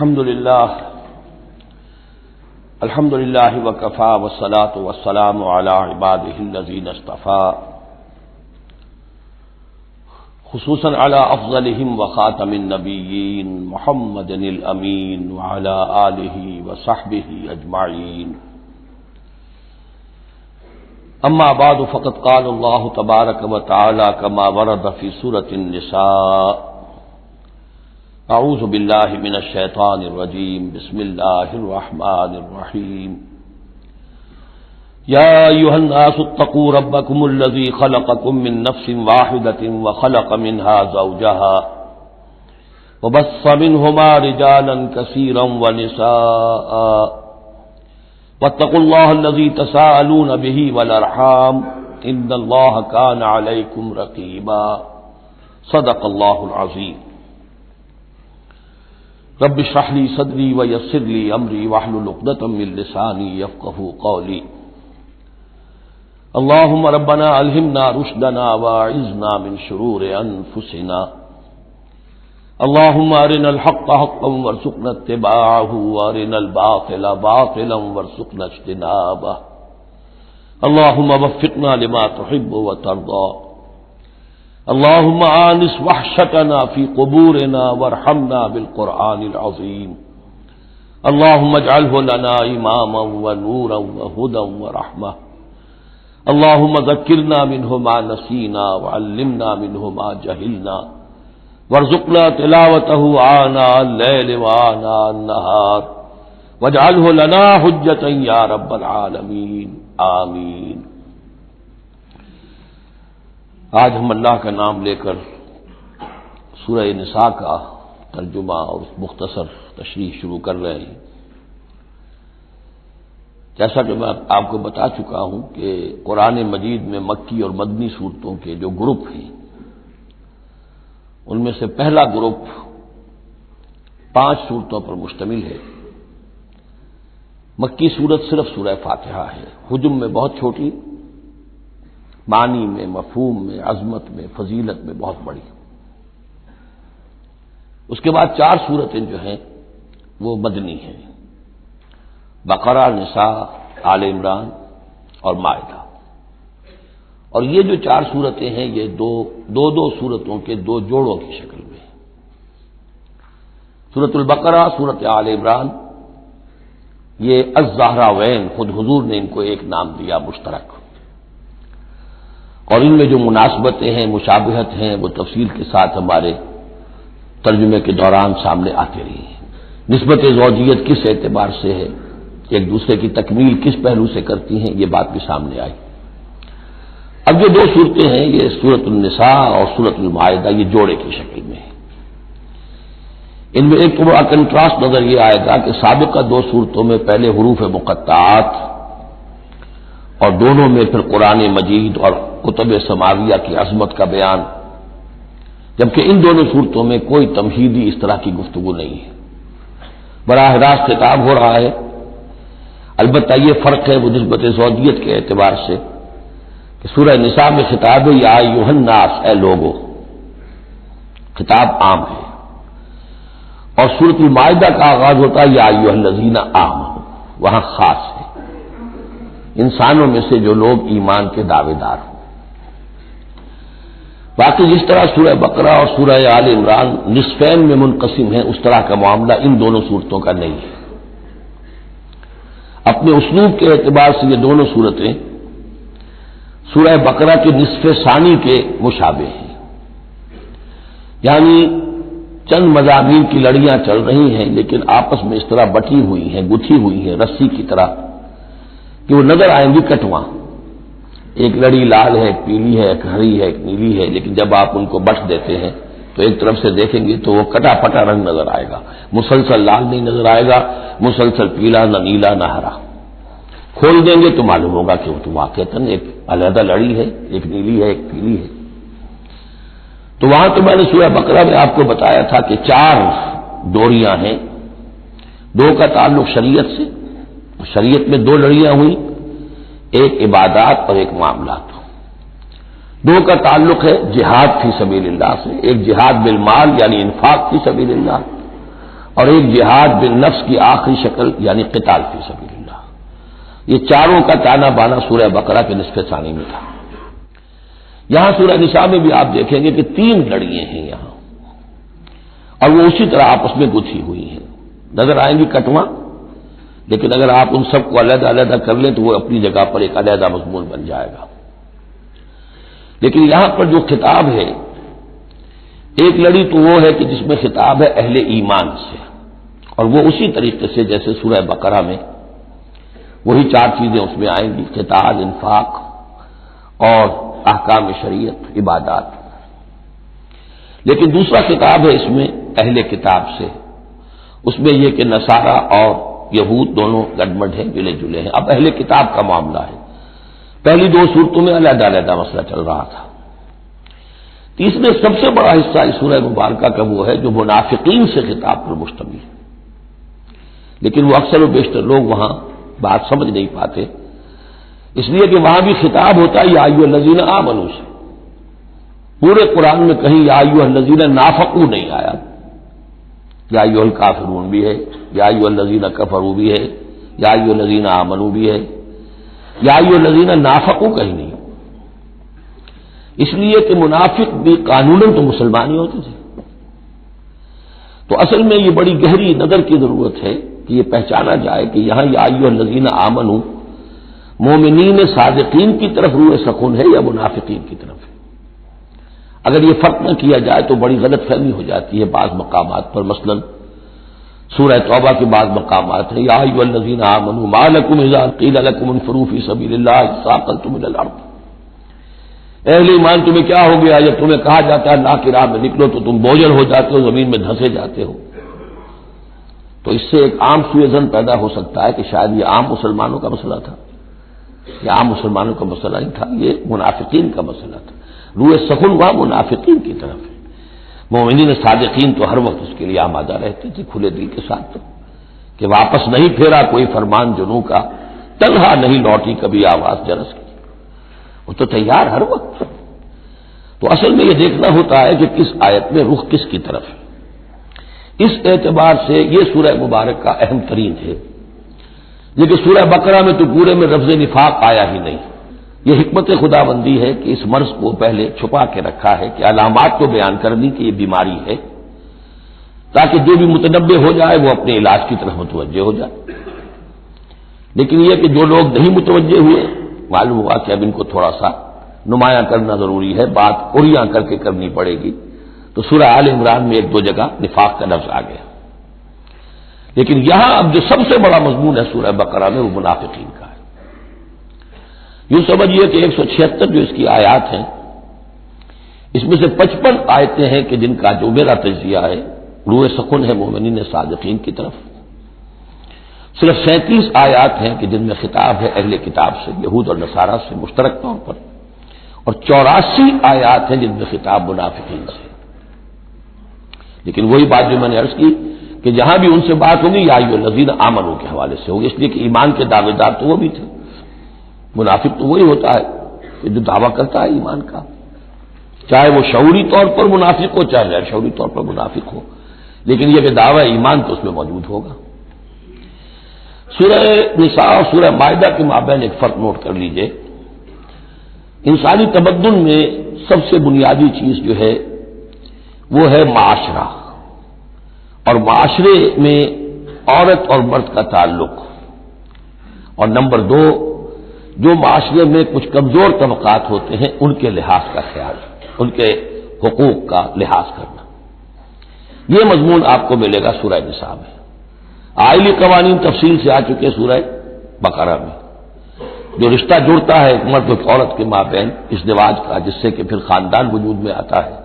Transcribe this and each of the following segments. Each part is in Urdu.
الحمد للہ وکفى والصلاة والسلام على عباده الذین اصطفى خصوصا على افضلهم وخاتم النبیین محمد الامین وعلى آلہ وصحبہ اجمعین اما بعد فقد قال اللہ تبارک وتعالی كما ورد في سورة النساء اعوذ باللہ من الشیطان الرجیم بسم اللہ الرحمن الرحیم یا ایھا الناس اتقوا ربکم الذی خلقکم من نفس واحدۃ وخلق منها زوجها وبث منهما رجالا کثیرا ونساء واتقوا اللہ الذی تساءلون به والارحام ان اللہ کان علیکم رقیبا صدق اللہ العظیم رب اشرح لي صدري ويسر لي امري واحلل عقدة من لساني يفقهوا قولي اللهم ربنا الهمنا رشدنا واعذنا من شرور انفسنا اللهم ارنا الحق حقا وارزقنا اتباعه وارنا الباطل باطلا وارزقنا اجتنابه اللهم وفقنا لما تحب وترضى اللهم آنس وحشتنا في قبورنا وارحمنا بالقرآن العظيم اللهم اجعله لنا إماما ونورا وهدى ورحمة اللهم ذكرنا منه ما نسينا وعلمنا منه ما جهلنا وارزقنا تلاوته آناء الليل وآناء النهار واجعله لنا حجة يا رب العالمين آمين۔ آج ہم اللہ کا نام لے کر سورہ نساء کا ترجمہ اور مختصر تشریح شروع کر رہے ہیں۔ جیسا کہ میں آپ کو بتا چکا ہوں کہ قرآن مجید میں مکی اور مدنی صورتوں کے جو گروپ ہیں ان میں سے پہلا گروپ 5 صورتوں پر مشتمل ہے۔ مکی صورت صرف سورہ فاتحہ ہے، حجم میں بہت چھوٹی، معنی میں، مفہوم میں، عظمت میں، فضیلت میں بہت بڑی۔ اس کے بعد 4 صورتیں جو ہیں وہ مدنی ہیں، بقرہ، نساء، آل عمران اور مائدہ۔ اور یہ جو 4 صورتیں ہیں یہ دو صورتوں کے 2 جوڑوں کی شکل میں ہیں۔ سورۃ البقرہ، سورۃ آل عمران، یہ الزہراوین، خود حضور نے ان کو ایک نام دیا مشترک، اور ان میں جو مناسبتیں ہیں، مشابہت ہیں، وہ تفصیل کے ساتھ ہمارے ترجمے کے دوران سامنے آتی رہی ہیں۔ نسبت زوجیت کس اعتبار سے ہے، ایک دوسرے کی تکمیل کس پہلو سے کرتی ہیں، یہ بات بھی سامنے آئی۔ اب جو 2 صورتیں ہیں یہ سورۃ النساء اور سورۃ المائدہ، یہ جوڑے کی شکل میں ہیں۔ ان میں ایک تو بڑا کنٹراسٹ نظر یہ آئے گا کہ سابقہ 2 صورتوں میں پہلے حروف مقطعات اور دونوں میں پھر قرآن مجید اور کتب سماویہ کی عظمت کا بیان، جبکہ ان دونوں صورتوں میں کوئی تمہیدی اس طرح کی گفتگو نہیں ہے، براہ راست خطاب ہو رہا ہے۔ البتہ یہ فرق ہے وہ نسبت زوجیت کے اعتبار سے کہ سورہ نساء میں خطاب ہے یا ایھا الناس، اے لوگو، خطاب عام ہے، اور سورۃ المائدہ کا آغاز ہوتا ہے یا ایھا الذین آمنوا، وہاں خاص ہے، انسانوں میں سے جو لوگ ایمان کے دعوے دار ہوں۔ باقی جس طرح سورہ بقرہ اور سورہ آل عمران نصفین میں منقسم ہیں، اس طرح کا معاملہ ان دونوں صورتوں کا نہیں ہے۔ اپنے اسلوب کے اعتبار سے یہ دونوں صورتیں سورہ بقرہ کے نصف ثانی کے مشابہ ہیں، یعنی چند مضامین کی لڑیاں چل رہی ہیں لیکن آپس میں اس طرح بٹی ہوئی ہیں، گتھی ہوئی ہیں رسی کی طرح کہ وہ نظر آئیں گی کٹواں، ایک لڑی لال ہے، ایک پیلی ہے، ایک ہری ہے، ایک نیلی ہے، لیکن جب آپ ان کو بٹ دیتے ہیں تو ایک طرف سے دیکھیں گے تو وہ کٹا پٹا رنگ نظر آئے گا، مسلسل لال نہیں نظر آئے گا، مسلسل پیلا، نہ نیلا نہ ہرا۔ کھول دیں گے تو معلوم ہوگا کہ وہ تو واقعتاً ایک علیحدہ لڑی ہے، ایک نیلی ہے، ایک پیلی ہے۔ تو وہاں تو میں نے سورہ بقرہ میں آپ کو بتایا تھا کہ 4 ڈوریاں ہیں، 2 کا تعلق شریعت سے، شریعت میں 2 لڑیاں ہوئیں، ایک عبادات اور ایک معاملات۔ 2 کا تعلق ہے جہاد فی سبیل اللہ سے، ایک جہاد بالمال یعنی انفاق فی سبیل اللہ، اور ایک جہاد بالنفس کی آخری شکل یعنی قتال فی سبیل اللہ. یہ چاروں کا تانا بانا سورہ بقرہ کے نصف ثانی میں تھا. یہاں سورہ نساء میں بھی آپ دیکھیں گے کہ 3 لڑیاں ہیں یہاں، اور وہ اسی طرح آپس میں گتھی ہوئی ہیں. نظر آئیں گی کٹواں، لیکن اگر آپ ان سب کو علیحدہ علیحدہ کر لیں تو وہ اپنی جگہ پر ایک علیحدہ مضمون بن جائے گا. لیکن یہاں پر جو خطاب ہے، ایک لڑی تو وہ ہے کہ جس میں خطاب ہے اہل ایمان سے، اور وہ اسی طریقے سے جیسے سورہ بقرہ میں وہی 4 چیزیں اس میں آئیں گی: قتال، انفاق اور احکام شریعت، عبادات. لیکن دوسرا خطاب ہے اس میں اہل کتاب سے. اس میں یہ کہ نصارہ اور یہود دونوں گڈمڈ ہیں، ملے جلے ہیں. اب اہل کتاب کا معاملہ ہے. پہلی 2 صورتوں میں علیحدہ علیحدہ مسئلہ چل رہا تھا. تیسرے سب سے بڑا حصہ اس سورہ مبارکہ کا وہ ہے جو منافقین سے خطاب پر مشتمل ہے. لیکن وہ اکثر و بیشتر لوگ وہاں بات سمجھ نہیں پاتے، اس لیے کہ وہاں بھی خطاب ہوتا ہے یا ایھا الذین آمنوا سے. پورے قرآن میں کہیں یا ایھا الذین نافقوا نہیں آیا. یا ایھا الکافرون بھی ہے، یا ایھا الذین کفروا بھی ہے، یا ایھا الذین آمنوا بھی ہے، یا ایھا الذین نافقوا کہیں نہیں. اس لیے کہ منافق بھی قانوناً تو مسلمان ہی ہوتے تھے. تو اصل میں یہ بڑی گہری نظر کی ضرورت ہے کہ یہ پہچانا جائے کہ یہاں یا ایھا الذین آمنوا مومنین صادقین کی طرف روح سخن ہے یا منافقین کی طرف ہے. اگر یہ فرق نہ کیا جائے تو بڑی غلط فہمی ہو جاتی ہے بعض مقامات پر. مثلا سورہ توبہ کے بعض مقامات ہیں یا ایھا الذین آمنوا ما لکم اذا قیل لکم انفروا فی سبیل اللہ اثاقلتم الی الارض. اہل ایمان تمہیں کیا ہو گیا جب تمہیں کہا جاتا ہے اللہ کی راہ میں نکلو تو تم بوجھل ہو جاتے ہو، زمین میں دھنسے جاتے ہو. تو اس سے ایک عام سوء ظن پیدا ہو سکتا ہے کہ شاید یہ عام مسلمانوں کا مسئلہ تھا. یہ عام مسلمانوں کا مسئلہ نہیں تھا، یہ منافقین کا مسئلہ تھا. روح سخن وہاں منافقین کی طرف ہے. مومنین صادقین تو ہر وقت اس کے لیے آمادہ رہتے تھے کھلے دل کے ساتھ، تو کہ واپس نہیں پھیرا کوئی فرمان جنوں کا، تنہا نہیں لوٹی کبھی آواز جرس کی. وہ تو تیار ہر وقت. تو اصل میں یہ دیکھنا ہوتا ہے کہ کس آیت میں رخ کس کی طرف ہے. اس اعتبار سے یہ سورہ مبارک کا اہم ترین ہے. لیکن سورہ بقرہ میں تو پورے میں لفظ نفاق آیا ہی نہیں. یہ حکمت خدا بندی ہے کہ اس مرض کو پہلے چھپا کے رکھا ہے، کہ علامات کو بیان کر دی کہ یہ بیماری ہے، تاکہ جو بھی متنبع ہو جائے وہ اپنے علاج کی طرف متوجہ ہو جائے. لیکن یہ کہ جو لوگ نہیں متوجہ ہوئے، معلوم ہوا کہ اب ان کو تھوڑا سا نمایاں کرنا ضروری ہے، بات اڑیاں کر کے کرنی پڑے گی. تو سورہ آل عمران میں 1-2 جگہ نفاق کا لفظ آ گیا. لیکن یہاں اب جو سب سے بڑا مضمون ہے سورہ بقرہ میں وہ منافقین کا ہے. یوں سمجھیے کہ 176 جو اس کی آیات ہیں، اس میں سے 55 آیتیں ہیں کہ جن کا جو میرا تجزیہ ہے روح سخن ہے مومنین صادقین کی طرف. صرف 37 آیات ہیں کہ جن میں خطاب ہے اہل کتاب سے، یہود اور نصارہ سے مشترک طور پر، اور 84 آیات ہیں جن میں خطاب منافقین سے. لیکن وہی بات جو میں نے عرض کی کہ جہاں بھی ان سے بات ہوگی یا ایھا الذین آمنوا کے حوالے سے ہوگی، اس لیے کہ ایمان کے دعوے دار تو وہ بھی تھے. منافق تو وہی ہوتا ہے کہ جو دعویٰ کرتا ہے ایمان کا، چاہے وہ شعوری طور پر منافق ہو چاہے غیر شعوری طور پر منافق ہو، لیکن یہ کہ دعویٰ ایمان تو اس میں موجود ہوگا. سورہ نساء اور سورہ مائدہ کے مابین ایک فرق نوٹ کر لیجئے. انسانی تمدن میں سب سے بنیادی چیز جو ہے وہ ہے معاشرہ، اور معاشرے میں عورت اور مرد کا تعلق. اور نمبر 2، جو معاشرے میں کچھ کمزور طبقات ہوتے ہیں ان کے لحاظ کا خیال، ان کے حقوق کا لحاظ کرنا. یہ مضمون آپ کو ملے گا سورہ نساء میں. آئلی قوانین تفصیل سے آ چکے سورہ بقرہ میں. جو رشتہ جڑتا ہے ایک مرد اور عورت کے مابین ازدواج کا، جس سے کہ پھر خاندان وجود میں آتا ہے،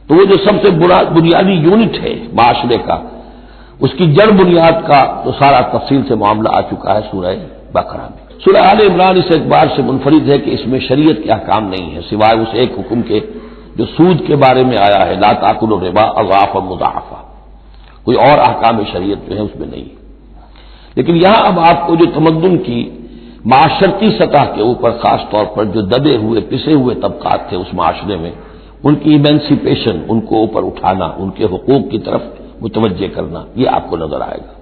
تو وہ جو سب سے بنیادی یونٹ ہے معاشرے کا، اس کی جڑ بنیاد کا تو سارا تفصیل سے معاملہ آ چکا ہے سورہ بقرہ میں. سورہ آل عمران اس اعتبار سے منفرد ہے کہ اس میں شریعت کے احکام نہیں ہے سوائے اس ایک حکم کے جو سود کے بارے میں آیا ہے، لا تاکلوا الربا اضعافا مضاعفا. کوئی اور احکام شریعت جو ہے اس میں نہیں. لیکن یہاں اب آپ کو جو تمدن کی معاشرتی سطح کے اوپر خاص طور پر جو دبے ہوئے پسے ہوئے طبقات تھے اس معاشرے میں، ان کی ایمینسیپیشن، ان کو اوپر اٹھانا، ان کے حقوق کی طرف متوجہ کرنا، یہ آپ کو نظر آئے گا۔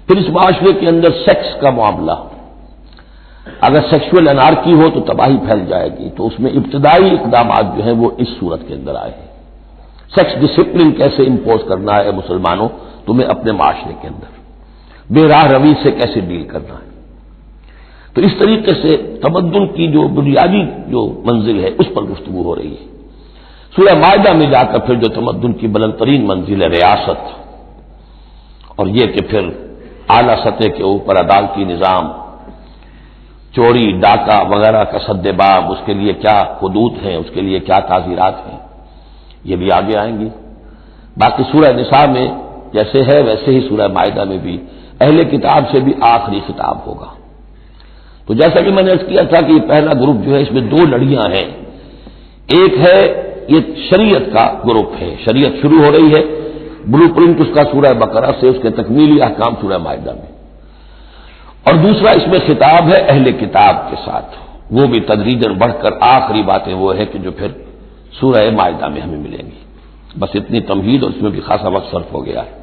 پھر اس معاشرے کے اندر سیکس کا معاملہ، اگر سیکشول انارکی ہو تو تباہی پھیل جائے گی، تو اس میں ابتدائی اقدامات جو ہیں وہ اس صورت کے اندر آئے ہیں۔ سیکس ڈسپلن کیسے امپوز کرنا ہے مسلمانوں تمہیں اپنے معاشرے کے اندر، بے راہ روی سے کیسے ڈیل کرنا ہے۔ تو اس طریقے سے تمدن کی جو بنیادی جو منزل ہے اس پر گفتگو ہو رہی ہے۔ سورہ مائدہ میں جا کر پھر جو تمدن کی بلند ترین منزل ہے ریاست، اور یہ کہ پھر اعلیٰ سطح کے اوپر عدالتی نظام، چوری ڈاکہ وغیرہ کا سد باب، اس کے لیے کیا حدود ہیں، اس کے لیے کیا تعزیرات ہیں، یہ بھی آگے آئیں گی۔ باقی سورہ نساء میں جیسے ہے ویسے ہی سورہ مائدہ میں بھی اہل کتاب سے بھی آخری خطاب ہوگا۔ تو جیسا کہ میں نے عرض کیا تھا کہ یہ پہلا گروپ جو ہے اس میں دو لڑیاں ہیں، ایک ہے یہ شریعت کا گروپ ہے، شریعت شروع ہو رہی ہے، بلو پرنٹ اس کا سورہ بقرہ سے، اس کے تکمیلی احکام سورہ مائدہ میں، اور دوسرا اس میں خطاب ہے اہل کتاب کے ساتھ، وہ بھی تدریجاً بڑھ کر آخری باتیں وہ ہے کہ جو پھر سورہ مائدہ میں ہمیں ملیں گی۔ بس اتنی تمہید اور اس میں بھی خاصا وقت صرف ہو گیا ہے۔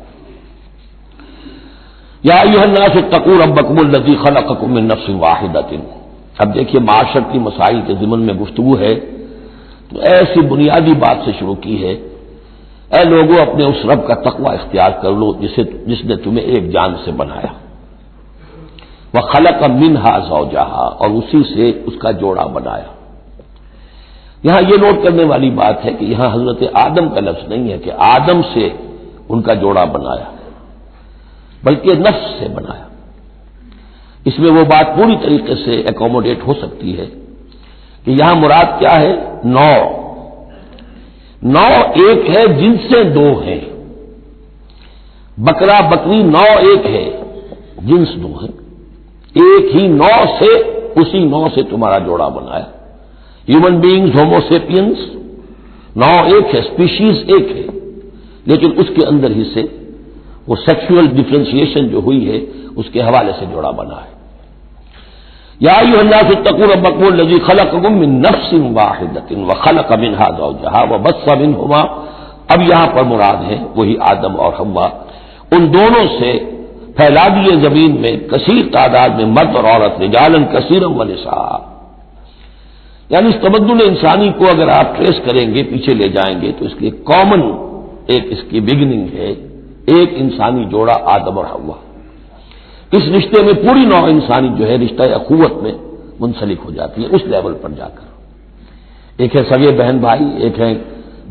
یا ایھا الناس اتقوا ربکم الذی خلقکم من نفس واحدۃ۔ اب دیکھیے معاشرتی مسائل کے ضمن میں گفتگو ہے تو ایسی بنیادی بات سے شروع کی ہے، اے لوگوں اپنے اس رب کا تقوی اختیار کر لو جس نے تمہیں ایک جان سے بنایا، وخلق منھا زوجھا، اور اسی سے اس کا جوڑا بنایا۔ یہاں یہ نوٹ کرنے والی بات ہے کہ یہاں حضرت آدم کا لفظ نہیں ہے کہ آدم سے ان کا جوڑا بنایا، بلکہ نفس سے بنایا۔ اس میں وہ بات پوری طریقے سے ایکوموڈیٹ ہو سکتی ہے کہ یہاں مراد کیا ہے، نو ایک ہے، جن سے دو ہیں، بکرا بکری نو ایک ہے، جنس دو ہے، ایک ہی نو سے، اسی نو سے تمہارا جوڑا بنایا۔ ہیومن بینگز ہوموسیپینس نو ایک ہے، اسپیشیز ایک ہے، لیکن اس کے اندر ہی سے وہ سیکشول ڈفرینشیشن جو ہوئی ہے اس کے حوالے سے جوڑا بنا ہے۔ یا ایھا الناس اتقوا ربکم الذی خلقکم من نفس واحدۃ وخلق منھا زوجھا وبث منھما، اب یہاں پر مراد ہے وہی آدم اور حوا، ان دونوں سے پھیلا دیے زمین میں کثیر تعداد میں مرد اور عورت، رجالا کثیرا ونساء۔ یعنی اس تمدن انسانی کو اگر آپ ٹریس کریں گے، پیچھے لے جائیں گے، تو اس کی کامن ایک اس کی بگننگ ہے، ایک انسانی جوڑا آدم اور حوا۔ اس رشتے میں پوری نوع انسانی جو ہے رشتہ اخوت میں منسلک ہو جاتی ہے اس لیول پر جا کر۔ ایک ہے سگے بہن بھائی، ایک ہے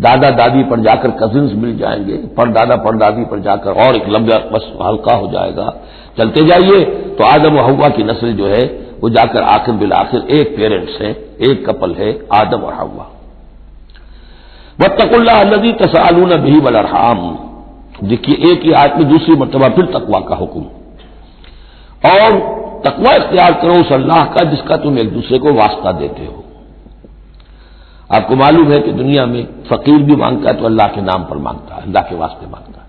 دادا دادی پر جا کر کزنز مل جائیں گے، پردادا پردادی پر جا کر اور ایک لمبا بس حلقہ ہو جائے گا، چلتے جائیے تو آدم و حوا کی نسل جو ہے وہ جا کر آخر بالآخر ایک پیرنٹس ہے، ایک کپل ہے، آدم اور حوا۔ واتقوا اللہ الذی تساءلون بہ والارحام، دیکھیے ایک ہی آیت میں دوسری مرتبہ پھر تقوی کا حکم، اور تقوی اختیار کرو اس اللہ کا جس کا تم ایک دوسرے کو واسطہ دیتے ہو۔ آپ کو معلوم ہے کہ دنیا میں فقیر بھی مانگتا ہے تو اللہ کے نام پر مانگتا ہے، اللہ کے واسطے مانگتا ہے،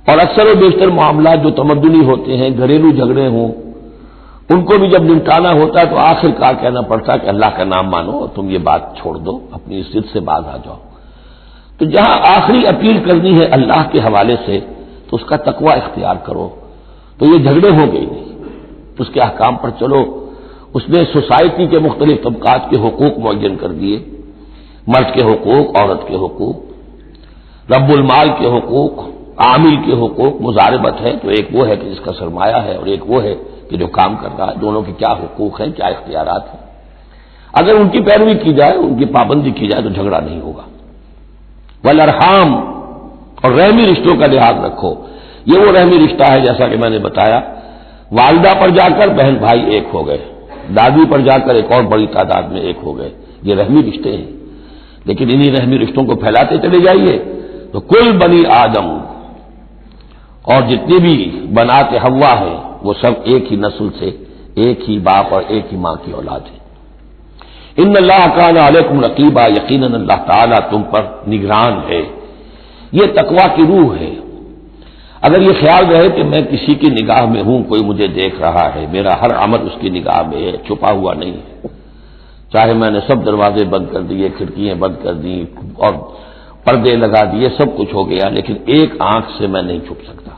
اور اکثر و بیشتر معاملات جو تمدنی ہوتے ہیں، گھریلو جھگڑے ہوں، ان کو بھی جب نمٹانا ہوتا ہے تو آخر کار کہنا پڑتا ہے کہ اللہ کا نام مانو اور تم یہ بات چھوڑ دو، اپنی ضد سے باز آ جاؤ۔ تو جہاں آخری اپیل کرنی ہے اللہ کے حوالے سے تو اس کا تقوی اختیار کرو، تو یہ جھگڑے ہو گئی نہیں، اس کے احکام پر چلو۔ اس نے سوسائٹی کے مختلف طبقات کے حقوق معین کر دیے، مرد کے حقوق، عورت کے حقوق، رب المال کے حقوق، عامل کے حقوق، مضاربت ہے تو ایک وہ ہے کہ جس کا سرمایہ ہے اور ایک وہ ہے کہ جو کام کر رہا ہے، دونوں کے کیا حقوق ہیں، کیا اختیارات ہیں۔ اگر ان کی پیروی کی جائے، ان کی پابندی کی جائے تو جھگڑا نہیں ہوگا۔ والارحام، اور رحمی رشتوں کا لحاظ رکھو۔ یہ وہ رحمی رشتہ ہے جیسا کہ میں نے بتایا، والدہ پر جا کر بہن بھائی ایک ہو گئے، دادی پر جا کر ایک اور بڑی تعداد میں ایک ہو گئے، یہ رحمی رشتے ہیں۔ لیکن انہی رحمی رشتوں کو پھیلاتے چلے جائیے تو کل بنی آدم، اور جتنی بھی بنات حوا ہیں وہ سب ایک ہی نسل سے، ایک ہی باپ اور ایک ہی ماں کی اولاد ہے۔ ان اللہ کان علیکم رقیبا، یقیناً اللہ تعالیٰ تم پر نگران ہے۔ یہ تقوی کی روح ہے۔ اگر یہ خیال رہے کہ میں کسی کی نگاہ میں ہوں، کوئی مجھے دیکھ رہا ہے، میرا ہر عمل اس کی نگاہ میں ہے، چھپا ہوا نہیں ہے، چاہے میں نے سب دروازے بند کر دیے، کھڑکیاں بند کر دیں پردے لگا دیے، سب کچھ ہو گیا، لیکن ایک آنکھ سے میں نہیں چھپ سکتا۔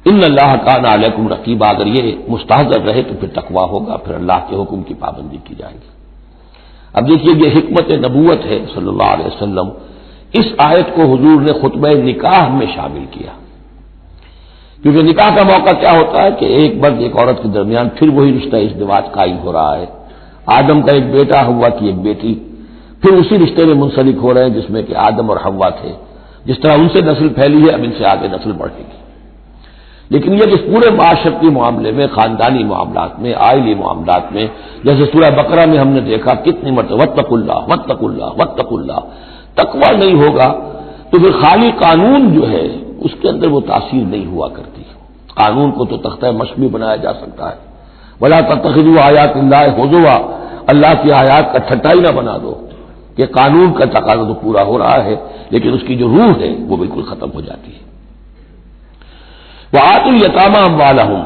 ان اللہ کان علیکم رقیبا، اگر یہ مستحضر رہے تو پھر تقویٰ ہوگا، پھر اللہ کے حکم کی پابندی کی جائے گی۔ اب دیکھیے یہ حکمت نبوت ہے صلی اللہ علیہ وسلم، اس آیت کو حضور نے خطبہ نکاح میں شامل کیا، کیونکہ نکاح کا موقع کیا ہوتا ہے کہ ایک مرد ایک عورت کے درمیان پھر وہی رشتہ ازدواج قائم ہو رہا ہے، آدم کا ایک بیٹا، حوا کی ایک بیٹی، پھر اسی رشتے میں منسلک ہو رہے ہیں جس میں کہ آدم اور حوا تھے، جس طرح ان سے نسل پھیلی ہے اب ان سے آگے نسل بڑھے گی۔ لیکن یہ اس پورے معاشرتی معاملے میں، خاندانی معاملات میں، آئلی معاملات میں، جیسے سورہ بقرہ میں ہم نے دیکھا کتنی مرتبہ واتقوا اللہ واتقوا اللہ واتقوا اللہ، تقویٰ نہیں ہوگا تو پھر خالی قانون جو ہے اس کے اندر وہ تاثیر نہیں ہوا کرتی۔ قانون کو تو تختہ مشق بھی بنایا جا سکتا ہے، ولا تتخذوا آیات اللہ ہزوا، اللہ کی آیات کا ٹھٹائی نہ بنا دو کہ قانون کا تقاضا تو پورا ہو رہا ہے لیکن اس کی جو روح ہے وہ بالکل ختم ہو جاتی ہے۔ وآتوا الیتامی اموالہم،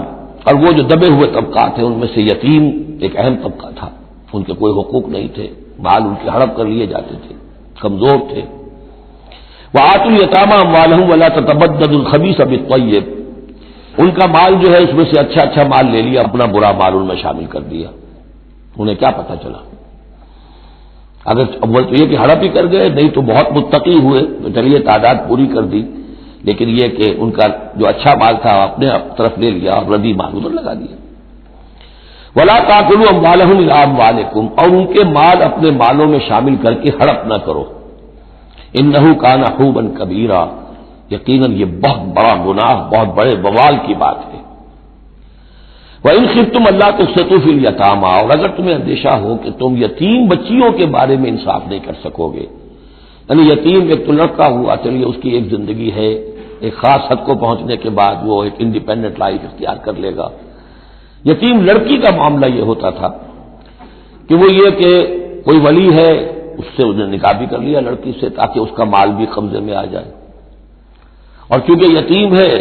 اور وہ جو دبے ہوئے طبقات ہیں ان میں سے یتیم ایک اہم طبقہ تھا، ان کے کوئی حقوق نہیں تھے، مال ان کے ہڑپ کر لیے جاتے تھے، کمزور تھے۔ وآتوا الیتامی اموالہم ولا تتبدلوا الخبیث بالطیب، ان کا مال جو ہے اس میں سے اچھا اچھا مال لے لیا، اپنا برا مال ان میں شامل کر دیا۔ انہیں کیا پتہ چلا؟ اگر اول تو یہ کہ ہڑپ ہی کر گئے، نہیں تو بہت متقی ہوئے تو چلیے تعداد پوری کر دی، لیکن یہ کہ ان کا جو اچھا مال تھا اپنے طرف لے لیا اور ردی مال ادھر لگا دیا۔ ولا تاکلوا اموالہم الی اموالکم، اور ان کے مال اپنے مالوں میں شامل کر کے ہڑپ نہ کرو، انہ کان حوبا کبیرا، یقیناً یہ بہت بڑا گناہ، بہت بڑے بوال کی بات ہے۔ وَإِنْ خِفْتُمْ أَلَّا تُقْسِطُوا فِي الْيَتَامَىٰ، اور اگر تمہیں اندیشہ ہو کہ تم یتیم بچیوں کے بارے میں انصاف نہیں کر سکو گے، یعنی یتیم ایک تو لڑکا ہوا، چلیے اس کی ایک زندگی ہے، ایک خاص حد کو پہنچنے کے بعد وہ ایک انڈیپینڈنٹ لائف اختیار کر لے گا۔ یتیم لڑکی کا معاملہ یہ ہوتا تھا کہ وہ یہ کہ کوئی ولی ہے، اس سے انہیں نکاح بھی کر لیا لڑکی سے تاکہ اس کا مال بھی قبضے میں آ جائے، اور چونکہ یتیم ہے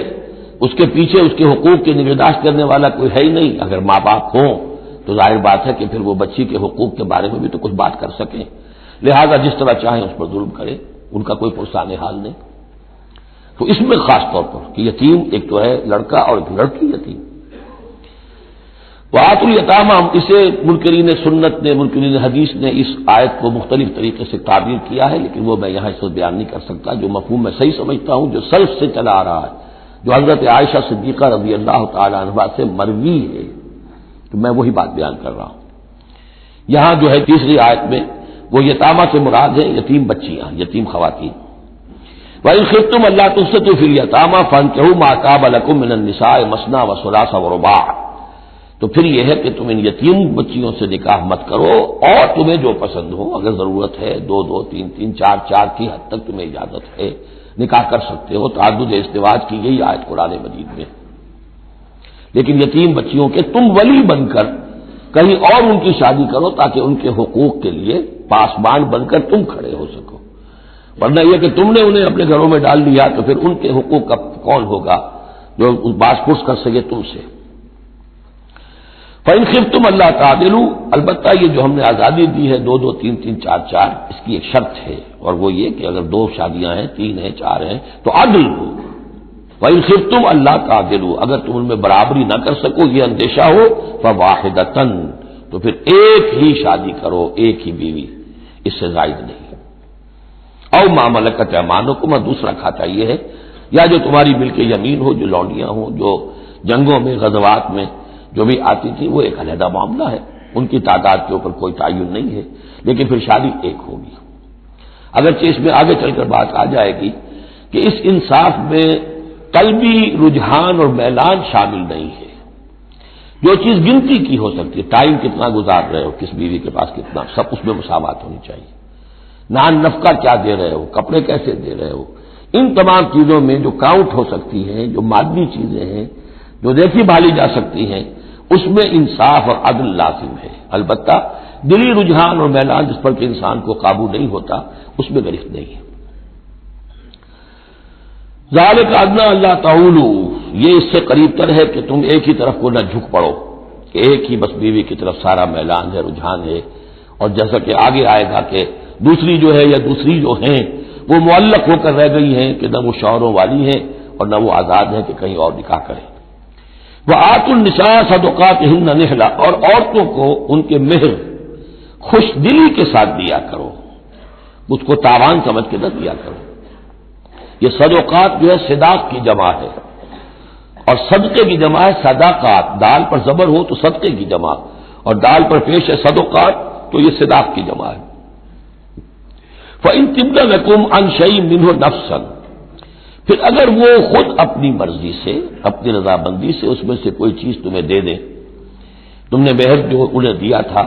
اس کے پیچھے اس کے حقوق کی نگہداشت کرنے والا کوئی ہے ہی نہیں، اگر ماں باپ ہوں تو ظاہر بات ہے کہ پھر وہ بچی کے حقوق کے بارے میں بھی تو کچھ بات کر سکیں، لہذا جس طرح چاہیں اس پر ظلم کرے، ان کا کوئی پرسان حال نہیں۔ تو اس میں خاص طور پر کہ یتیم ایک تو ہے لڑکا اور ایک لڑکی یتیم۔ وآتوا الیتامی، اسے منکرین سنت نے، منکرین حدیث نے اس آیت کو مختلف طریقے سے تعبیر کیا ہے، لیکن وہ میں یہاں اس وقت بیان نہیں کر سکتا۔ جو مفہوم میں صحیح سمجھتا ہوں، جو سلف سے چلا آ رہا ہے، جو حضرت عائشہ صدیقہ رضی اللہ تعالی عنہا سے مروی ہے، تو میں وہی بات بیان کر رہا ہوں۔ یہاں جو ہے تیسری آیت میں وہ یتامہ سے مراد ہے یتیم بچیاں، یتیم خواتین۔ وَإِنْ خِفْتُمْ أَلَّا تُقْسِطُوا فِي الْيَتَامَىٰ فَانكِحُوا مَا طَابَ لَكُم مِّنَ النِّسَاءِ مَثْنَىٰ وَثُلَاثَ وَرُبَاعَ، تو پھر یہ ہے کہ تم ان یتیم بچیوں سے نکاح مت کرو، اور تمہیں جو پسند ہو، اگر ضرورت ہے دو دو تین تین چار چار کی حد تک تمہیں اجازت ہے، نکاح کر سکتے ہو۔ تعدد ازدواج کی یہی آیت قرآن مجید میں، لیکن یتیم بچیوں کے تم ولی بن کر کہیں اور ان کی شادی کرو تاکہ ان کے حقوق کے لیے پاسبان بن کر تم کھڑے ہو سکو، ورنہ یہ کہ تم نے انہیں اپنے گھروں میں ڈال لیا تو پھر ان کے حقوق کا کون ہوگا جو باز پرس کر سکے تم سے۔ فَإِنْ خِفْتُمْ أَلَّا تَعْدِلُوا، البتہ یہ جو ہم نے آزادی دی ہے دو دو تین تین چار چار، اس کی ایک شرط ہے، اور وہ یہ کہ اگر دو شادیاں ہیں، تین ہیں، چار ہیں تو عدل ہو۔ وَإِنْ خِفْتُمْ أَلَّا تَعْدِلُوا، اگر تم ان میں برابری نہ کر سکو، یہ اندیشہ ہو، فَوَاحِدَةً، تو پھر ایک ہی شادی کرو، ایک ہی بیوی، اس سے زائد نہیں۔ او ما ملکت ایمانکم، اور دوسرا کھاتا یہ ہے، یا جو تمہاری ملک یمین ہو، جو لونڈیاں ہوں، جو جنگوں میں غزوات میں جو بھی آتی تھی، وہ ایک علیحدہ معاملہ ہے، ان کی تعداد کے اوپر کوئی تعین نہیں ہے، لیکن پھر شادی ایک ہوگی۔ اگرچہ اس میں آگے چل کر بات آ جائے گی کہ اس انصاف میں قلبی رجحان اور میلان شامل نہیں ہے، جو چیز گنتی کی ہو سکتی ہے، ٹائم کتنا گزار رہے ہو، کس بیوی کے پاس کتنا، سب اس میں مساوات ہونی چاہیے۔ نان نفقہ کیا دے رہے ہو، کپڑے کیسے دے رہے ہو، ان تمام چیزوں میں جو کاؤنٹ ہو سکتی ہیں، جو مادی چیزیں ہیں، جو دیکھی بھالی جا سکتی ہیں، اس میں انصاف اور عدل لازم ہے۔ البتہ دلی رجحان اور میلان جس پر کہ انسان کو قابو نہیں ہوتا، اس میں گرفت نہیں ہے۔ ذالک ادنیٰ اللہ تعولوا، یہ اس سے قریب تر ہے کہ تم ایک ہی طرف کو نہ جھک پڑو، کہ ایک ہی بس بیوی کی طرف سارا میلان ہے، رجحان ہے، اور جیسا کہ آگے آئے گا کہ دوسری جو ہے یا دوسری جو ہیں وہ معلق ہو کر رہ گئی ہیں کہ نہ وہ شوہروں والی ہیں اور نہ وہ آزاد ہیں کہ کہیں اور نکاح کریں. وآتوا النساء صدقاتهن نحلا، اور عورتوں کو ان کے مہر خوش دلی کے ساتھ دیا کرو، اس کو تاوان سمجھ کے نہ دیا کرو. یہ صدقات جو ہے صداق کی جمع ہے، اور صدقے کی جمع ہے صداقات. دال پر زبر ہو تو صدقے کی جمع، اور دال پر پیش ہے صدقات تو یہ صداق کی جمع ہے. فَإِن طِبْنَ لَكُمْ عَنْ شَيْءٍ مِّنْهُ نَفْسًا، پھر اگر وہ خود اپنی مرضی سے، اپنی رضامندی سے اس میں سے کوئی چیز تمہیں دے دیں، تم نے مہر جو انہیں دیا تھا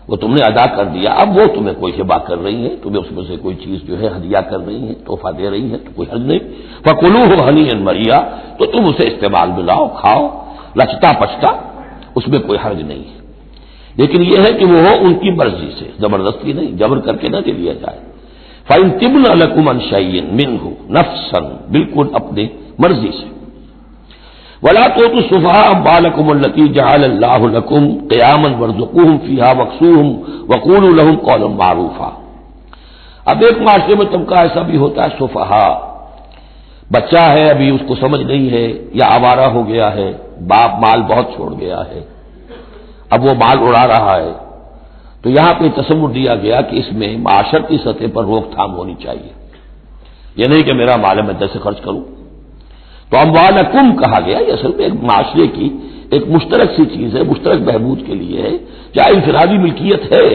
وہ تم نے ادا کر دیا، اب وہ تمہیں کوئی ہبہ کر رہی ہیں، تمہیں اس میں سے کوئی چیز جو ہے ہدیہ کر رہی ہیں، تحفہ دے رہی ہیں، تو کوئی حرج نہیں. فَكُلُوهُ هَنِيئًا مَرِيئًا، تو تم اسے استعمال میں لاؤ، کھاؤ لچتا پچتا، اس میں کوئی حرج نہیں ہے. لیکن یہ ہے کہ وہ ہو ان کی مرضی سے، زبردستی نہیں، جبر کر کے نہ دے دیا جائے. فَإِن طِبْنَ لَكُمْ عَنْ شَيْءٍ مِّنْهُ نَفْسًا، بالکل اپنی مرضی سے. وَلَا تُؤْتُوا السُّفَهَاءَ أَمْوَالَكُمُ الَّتِي جَعَلَ اللَّهُ لَكُمْ قِيَامًا وَارْزُقُوهُمْ فِيهَا وَاكْسُوهُمْ وَقُولُوا لَهُمْ قَوْلًا مَّعْرُوفًا. اب ایک معاشرے میں طبقہ ایسا بھی ہوتا ہے سفہا، بچہ ہے ابھی اس کو سمجھ نہیں ہے یا آوارہ ہو گیا ہے، باپ مال بہت چھوڑ گیا ہے، اب وہ مال اڑا رہا ہے. تو یہاں پہ تصور دیا گیا کہ اس میں معاشرتی سطح پر روک تھام ہونی چاہیے. یہ نہیں کہ میرا مال ہے میں جیسے خرچ کروں. تو اموالکم کہا گیا، یہ اصل میں ایک معاشرے کی ایک مشترک سی چیز ہے، مشترک بہبود کے لیے ہے. چاہے انفرادی ملکیت ہے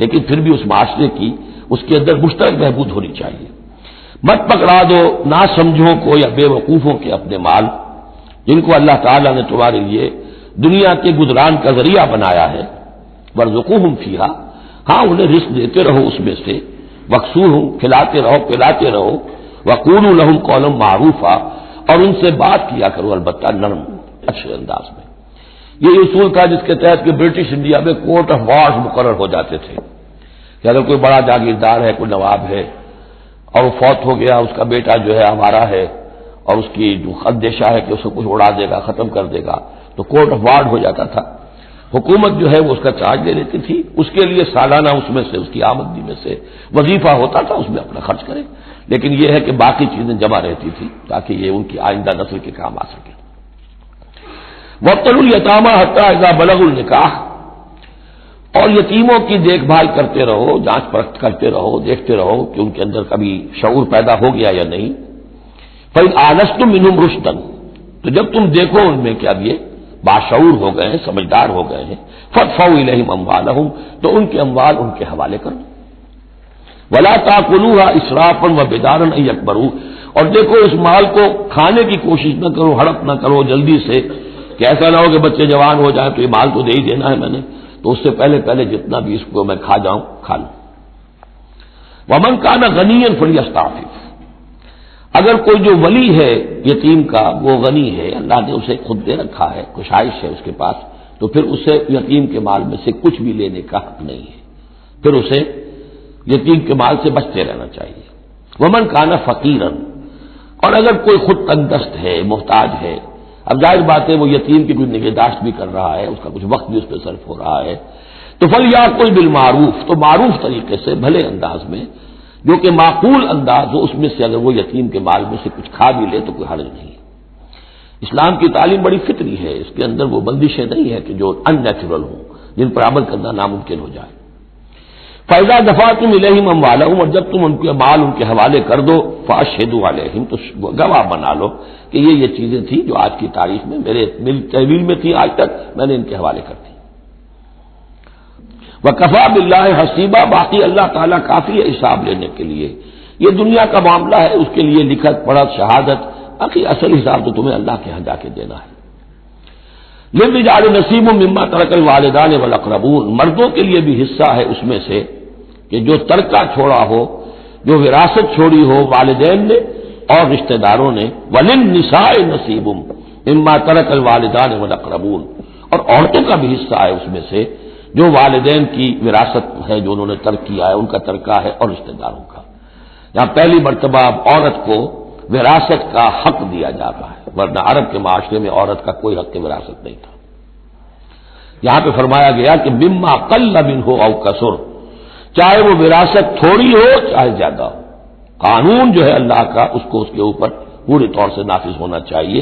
لیکن پھر بھی اس معاشرے کی اس کے اندر مشترک بہبود ہونی چاہیے. مت پکڑا دو نہ سمجھوں کو یا بے وقوفوں کے اپنے مال، جن کو اللہ تعالیٰ نے تمہارے لیے دنیا کے گزران کا ذریعہ بنایا ہے. وَارْزُقُوهُمْ فِيهَا، ہاں انہیں رزق دیتے رہو اس میں سے، وَاكْسُوهُمْ کھلاتے رہو پلاتے رہو، وَقُولُوا لَهُمْ قَوْلًا مَّعْرُوفًا، اور ان سے بات کیا کرو البتہ نرم اچھے انداز میں. یہ اصول تھا جس کے تحت کہ برٹش انڈیا میں کورٹ آف وارز مقرر ہو جاتے تھے کہ اگر کوئی بڑا جاگیردار ہے، کوئی نواب ہے اور وہ فوت ہو گیا، اس کا بیٹا جو ہے ہمارا ہے اور اس کی جو اندیشہ ہے کہ اسے کچھ اڑا دے گا، ختم کر دے گا، تو کورٹ آف وارز ہو جاتا تھا. حکومت جو ہے وہ اس کا چارج لے لیتی تھی، اس کے لیے سالانہ اس میں سے اس کی آمدنی میں سے وظیفہ ہوتا تھا، اس میں اپنا خرچ کرے. لیکن یہ ہے کہ باقی چیزیں جمع رہتی تھی تاکہ یہ ان کی آئندہ نسل کے کام آ سکے. وَابْتَلُوا الْيَتَامَىٰ حَتَّىٰ إِذَا بَلَغُوا النِّكَاحَ، اور یتیموں کی دیکھ بھال کرتے رہو، جانچ پرکھ کرتے رہو، دیکھتے رہو کہ ان کے اندر کبھی شعور پیدا ہو گیا یا نہیں. فَإِنْ آنَسْتُم مِّنْهُمْ رُشْدًا، تو جب تم دیکھو ان میں کہ اب یہ باشعور ہو گئے ہیں، سمجھدار ہو گئے ہیں، فَادْفَعُوا إِلَيْهِمْ أَمْوَالَهُمْ، تو ان کے اموال ان کے حوالے کرو. وَلَا تَأْكُلُوهَا إِسْرَافًا وَبِدَارًا أَن يَكْبَرُوا، اور دیکھو اس مال کو کھانے کی کوشش نہ کرو، ہڑپ نہ کرو جلدی سے، کہ ایسا نہ ہو کہ بچے جوان ہو جائیں تو یہ مال تو دے ہی دینا ہے میں نے، تو اس سے پہلے پہلے جتنا بھی اس کو میں کھا جاؤں کھا لوں. وَمَنْ كَانَ غَنِيًّا فَلْيَسْتَعْفِفْ، اگر کوئی جو ولی ہے یتیم کا وہ غنی ہے، اللہ نے اسے خود دے رکھا ہے، کشائش ہے اس کے پاس، تو پھر اسے یتیم کے مال میں سے کچھ بھی لینے کا حق نہیں ہے، پھر اسے یتیم کے مال سے بچتے رہنا چاہیے. وَمَنْ كَانَ فَقِيرًا، اور اگر کوئی خود تنگ دست ہے، محتاج ہے، اب ظاہر بات ہے وہ یتیم کی کوئی نگہداشت بھی کر رہا ہے، اس کا کچھ وقت بھی اس پہ صرف ہو رہا ہے، تو فَلْيَأْكُلْ بِالْمَعْرُوفِ، تو معروف طریقے سے بھلے انداز میں، جو کہ معقول انداز ہو، اس میں سے اگر وہ یتیم کے مال میں سے کچھ کھا بھی لے تو کوئی حرج نہیں. اسلام کی تعلیم بڑی فطری ہے، اس کے اندر وہ بندشیں نہیں ہے کہ جو ان نیچرل ہوں، جن پر عمل کرنا ناممکن ہو جائے. فَإِذَا دَفَعْتُمْ إِلَيْهِمْ أَمْوَالَهُمْ، اور جب تم ان کے مال ان کے حوالے کر دو، فَأَشْهِدُوا عَلَيْهِمْ، تو گواہ بنا لو کہ یہ چیزیں تھیں جو آج کی تاریخ میں میری تحویل میں تھی، آج تک میں نے ان کے حوالے کر دی. وَكَفَىٰ بِاللَّهِ حَسِيبًا، باقی اللہ تعالیٰ کافی ہے حساب لینے کے لیے. یہ دنیا کا معاملہ ہے، اس کے لیے لکھت پڑھت شہادت، باقی اصل حساب تو تمہیں اللہ کے ہاں جا کے دینا ہے. لِلرِّجَالِ نَصِيبٌ مِّمَّا تَرَكَ الْوَالِدَانِ وَالْأَقْرَبُونَ، مردوں کے لیے بھی حصہ ہے اس میں سے کہ جو ترکہ چھوڑا ہو، جو وراثت چھوڑی ہو والدین نے اور رشتہ داروں نے. وَلِلنِّسَاءِ نَصِيبٌ مِّمَّا تَرَكَ الْوَالِدَانِ وَالْأَقْرَبُونَ، اور عورتوں کا بھی حصہ ہے اس میں سے جو والدین کی وراثت ہے، جو انہوں نے ترک کیا ہے، ان کا ترکہ ہے، اور رشتہ داروں کا. یہاں پہلی مرتبہ اب عورت کو وراثت کا حق دیا جا رہا ہے، ورنہ عرب کے معاشرے میں عورت کا کوئی حق وراثت نہیں تھا. یہاں پہ فرمایا گیا کہ مما قل منہ او کثر، چاہے وہ وراثت تھوڑی ہو چاہے زیادہ ہو. قانون جو ہے اللہ کا اس کو اس کے اوپر پورے طور سے نافذ ہونا چاہیے.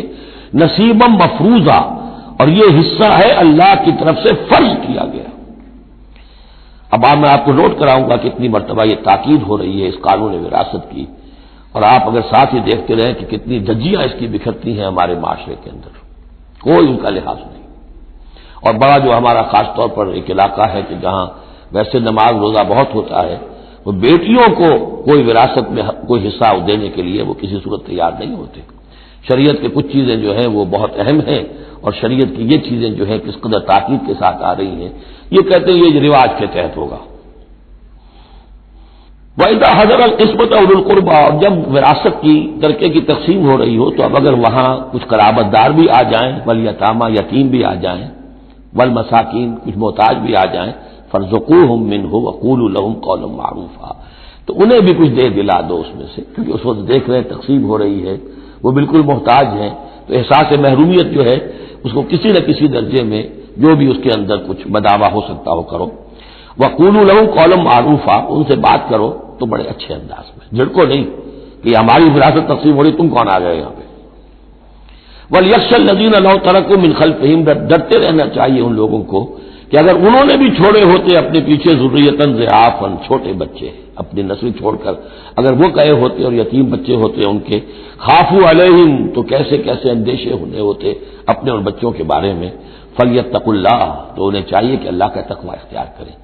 نصیبا مفروضہ، اور یہ حصہ ہے اللہ کی طرف سے فرض کیا گیا. اب میں آپ کو نوٹ کراؤں گا کتنی مرتبہ یہ تاکید ہو رہی ہے اس قانون وراثت کی، اور آپ اگر ساتھ ہی دیکھتے رہیں کہ کتنی دھجیاں اس کی بکھرتی ہیں ہمارے معاشرے کے اندر، کوئی ان کا لحاظ نہیں. اور بڑا جو ہمارا خاص طور پر ایک علاقہ ہے کہ جہاں ویسے نماز روزہ بہت ہوتا ہے، وہ بیٹیوں کو کوئی وراثت میں کوئی حصہ دینے کے لیے وہ کسی صورت تیار نہیں ہوتے. شریعت کے کچھ چیزیں جو ہیں وہ بہت اہم ہیں، اور شریعت کی یہ چیزیں جو ہیں کس قدر تاکید کے ساتھ آ رہی ہیں، یہ کہتے ہیں یہ رواج کے تحت ہوگا. وَإِذَا حَضَرَ الْقِسْمَةَ أُولُو الْقُرْبَىٰ، اور جب وراثت کی ترکے کی تقسیم ہو رہی ہو تو اب اگر وہاں کچھ قرابت دار بھی آ جائیں، والیتامى یتیم بھی آ جائیں، والمساکین کچھ محتاج بھی آ جائیں، فارزقوہم منہ وقولوا لہم قولا معروفا، تو انہیں بھی کچھ دے دلا دو اس میں سے، کیونکہ اس وقت دیکھ رہے ہیں تقسیم ہو رہی ہے، وہ بالکل محتاج ہیں، تو احساس محرومیت جو ہے اس کو کسی نہ کسی درجے میں جو بھی اس کے اندر کچھ بداوا ہو سکتا ہو کرو. وقولوا لہم قولا معروفا، ان سے بات کرو تو بڑے اچھے انداز میں، جھڑکو نہیں کہ ہماری وراثت تقسیم ہو رہی تم کون آ گئے یہاں پہ. وَلْيَخْشَ الَّذِينَ لَوْ تَرَكُوا مِنْ خَلْفِهِمْ، ڈرتے رہنا چاہیے ان لوگوں کو کہ اگر انہوں نے بھی چھوڑے ہوتے اپنے پیچھے ذُرِّيَّةً ضِعَافًا، چھوٹے بچے اپنی نسل چھوڑ کر اگر وہ گئے ہوتے اور یتیم بچے ہوتے ان کے، خافوا علیہم، تو کیسے کیسے اندیشے ہونے ہوتے اپنے ان بچوں کے بارے میں. فَلْيَتَّقُوا اللَّهَ، تو انہیں چاہیے کہ اللہ کا تقوی اختیار کریں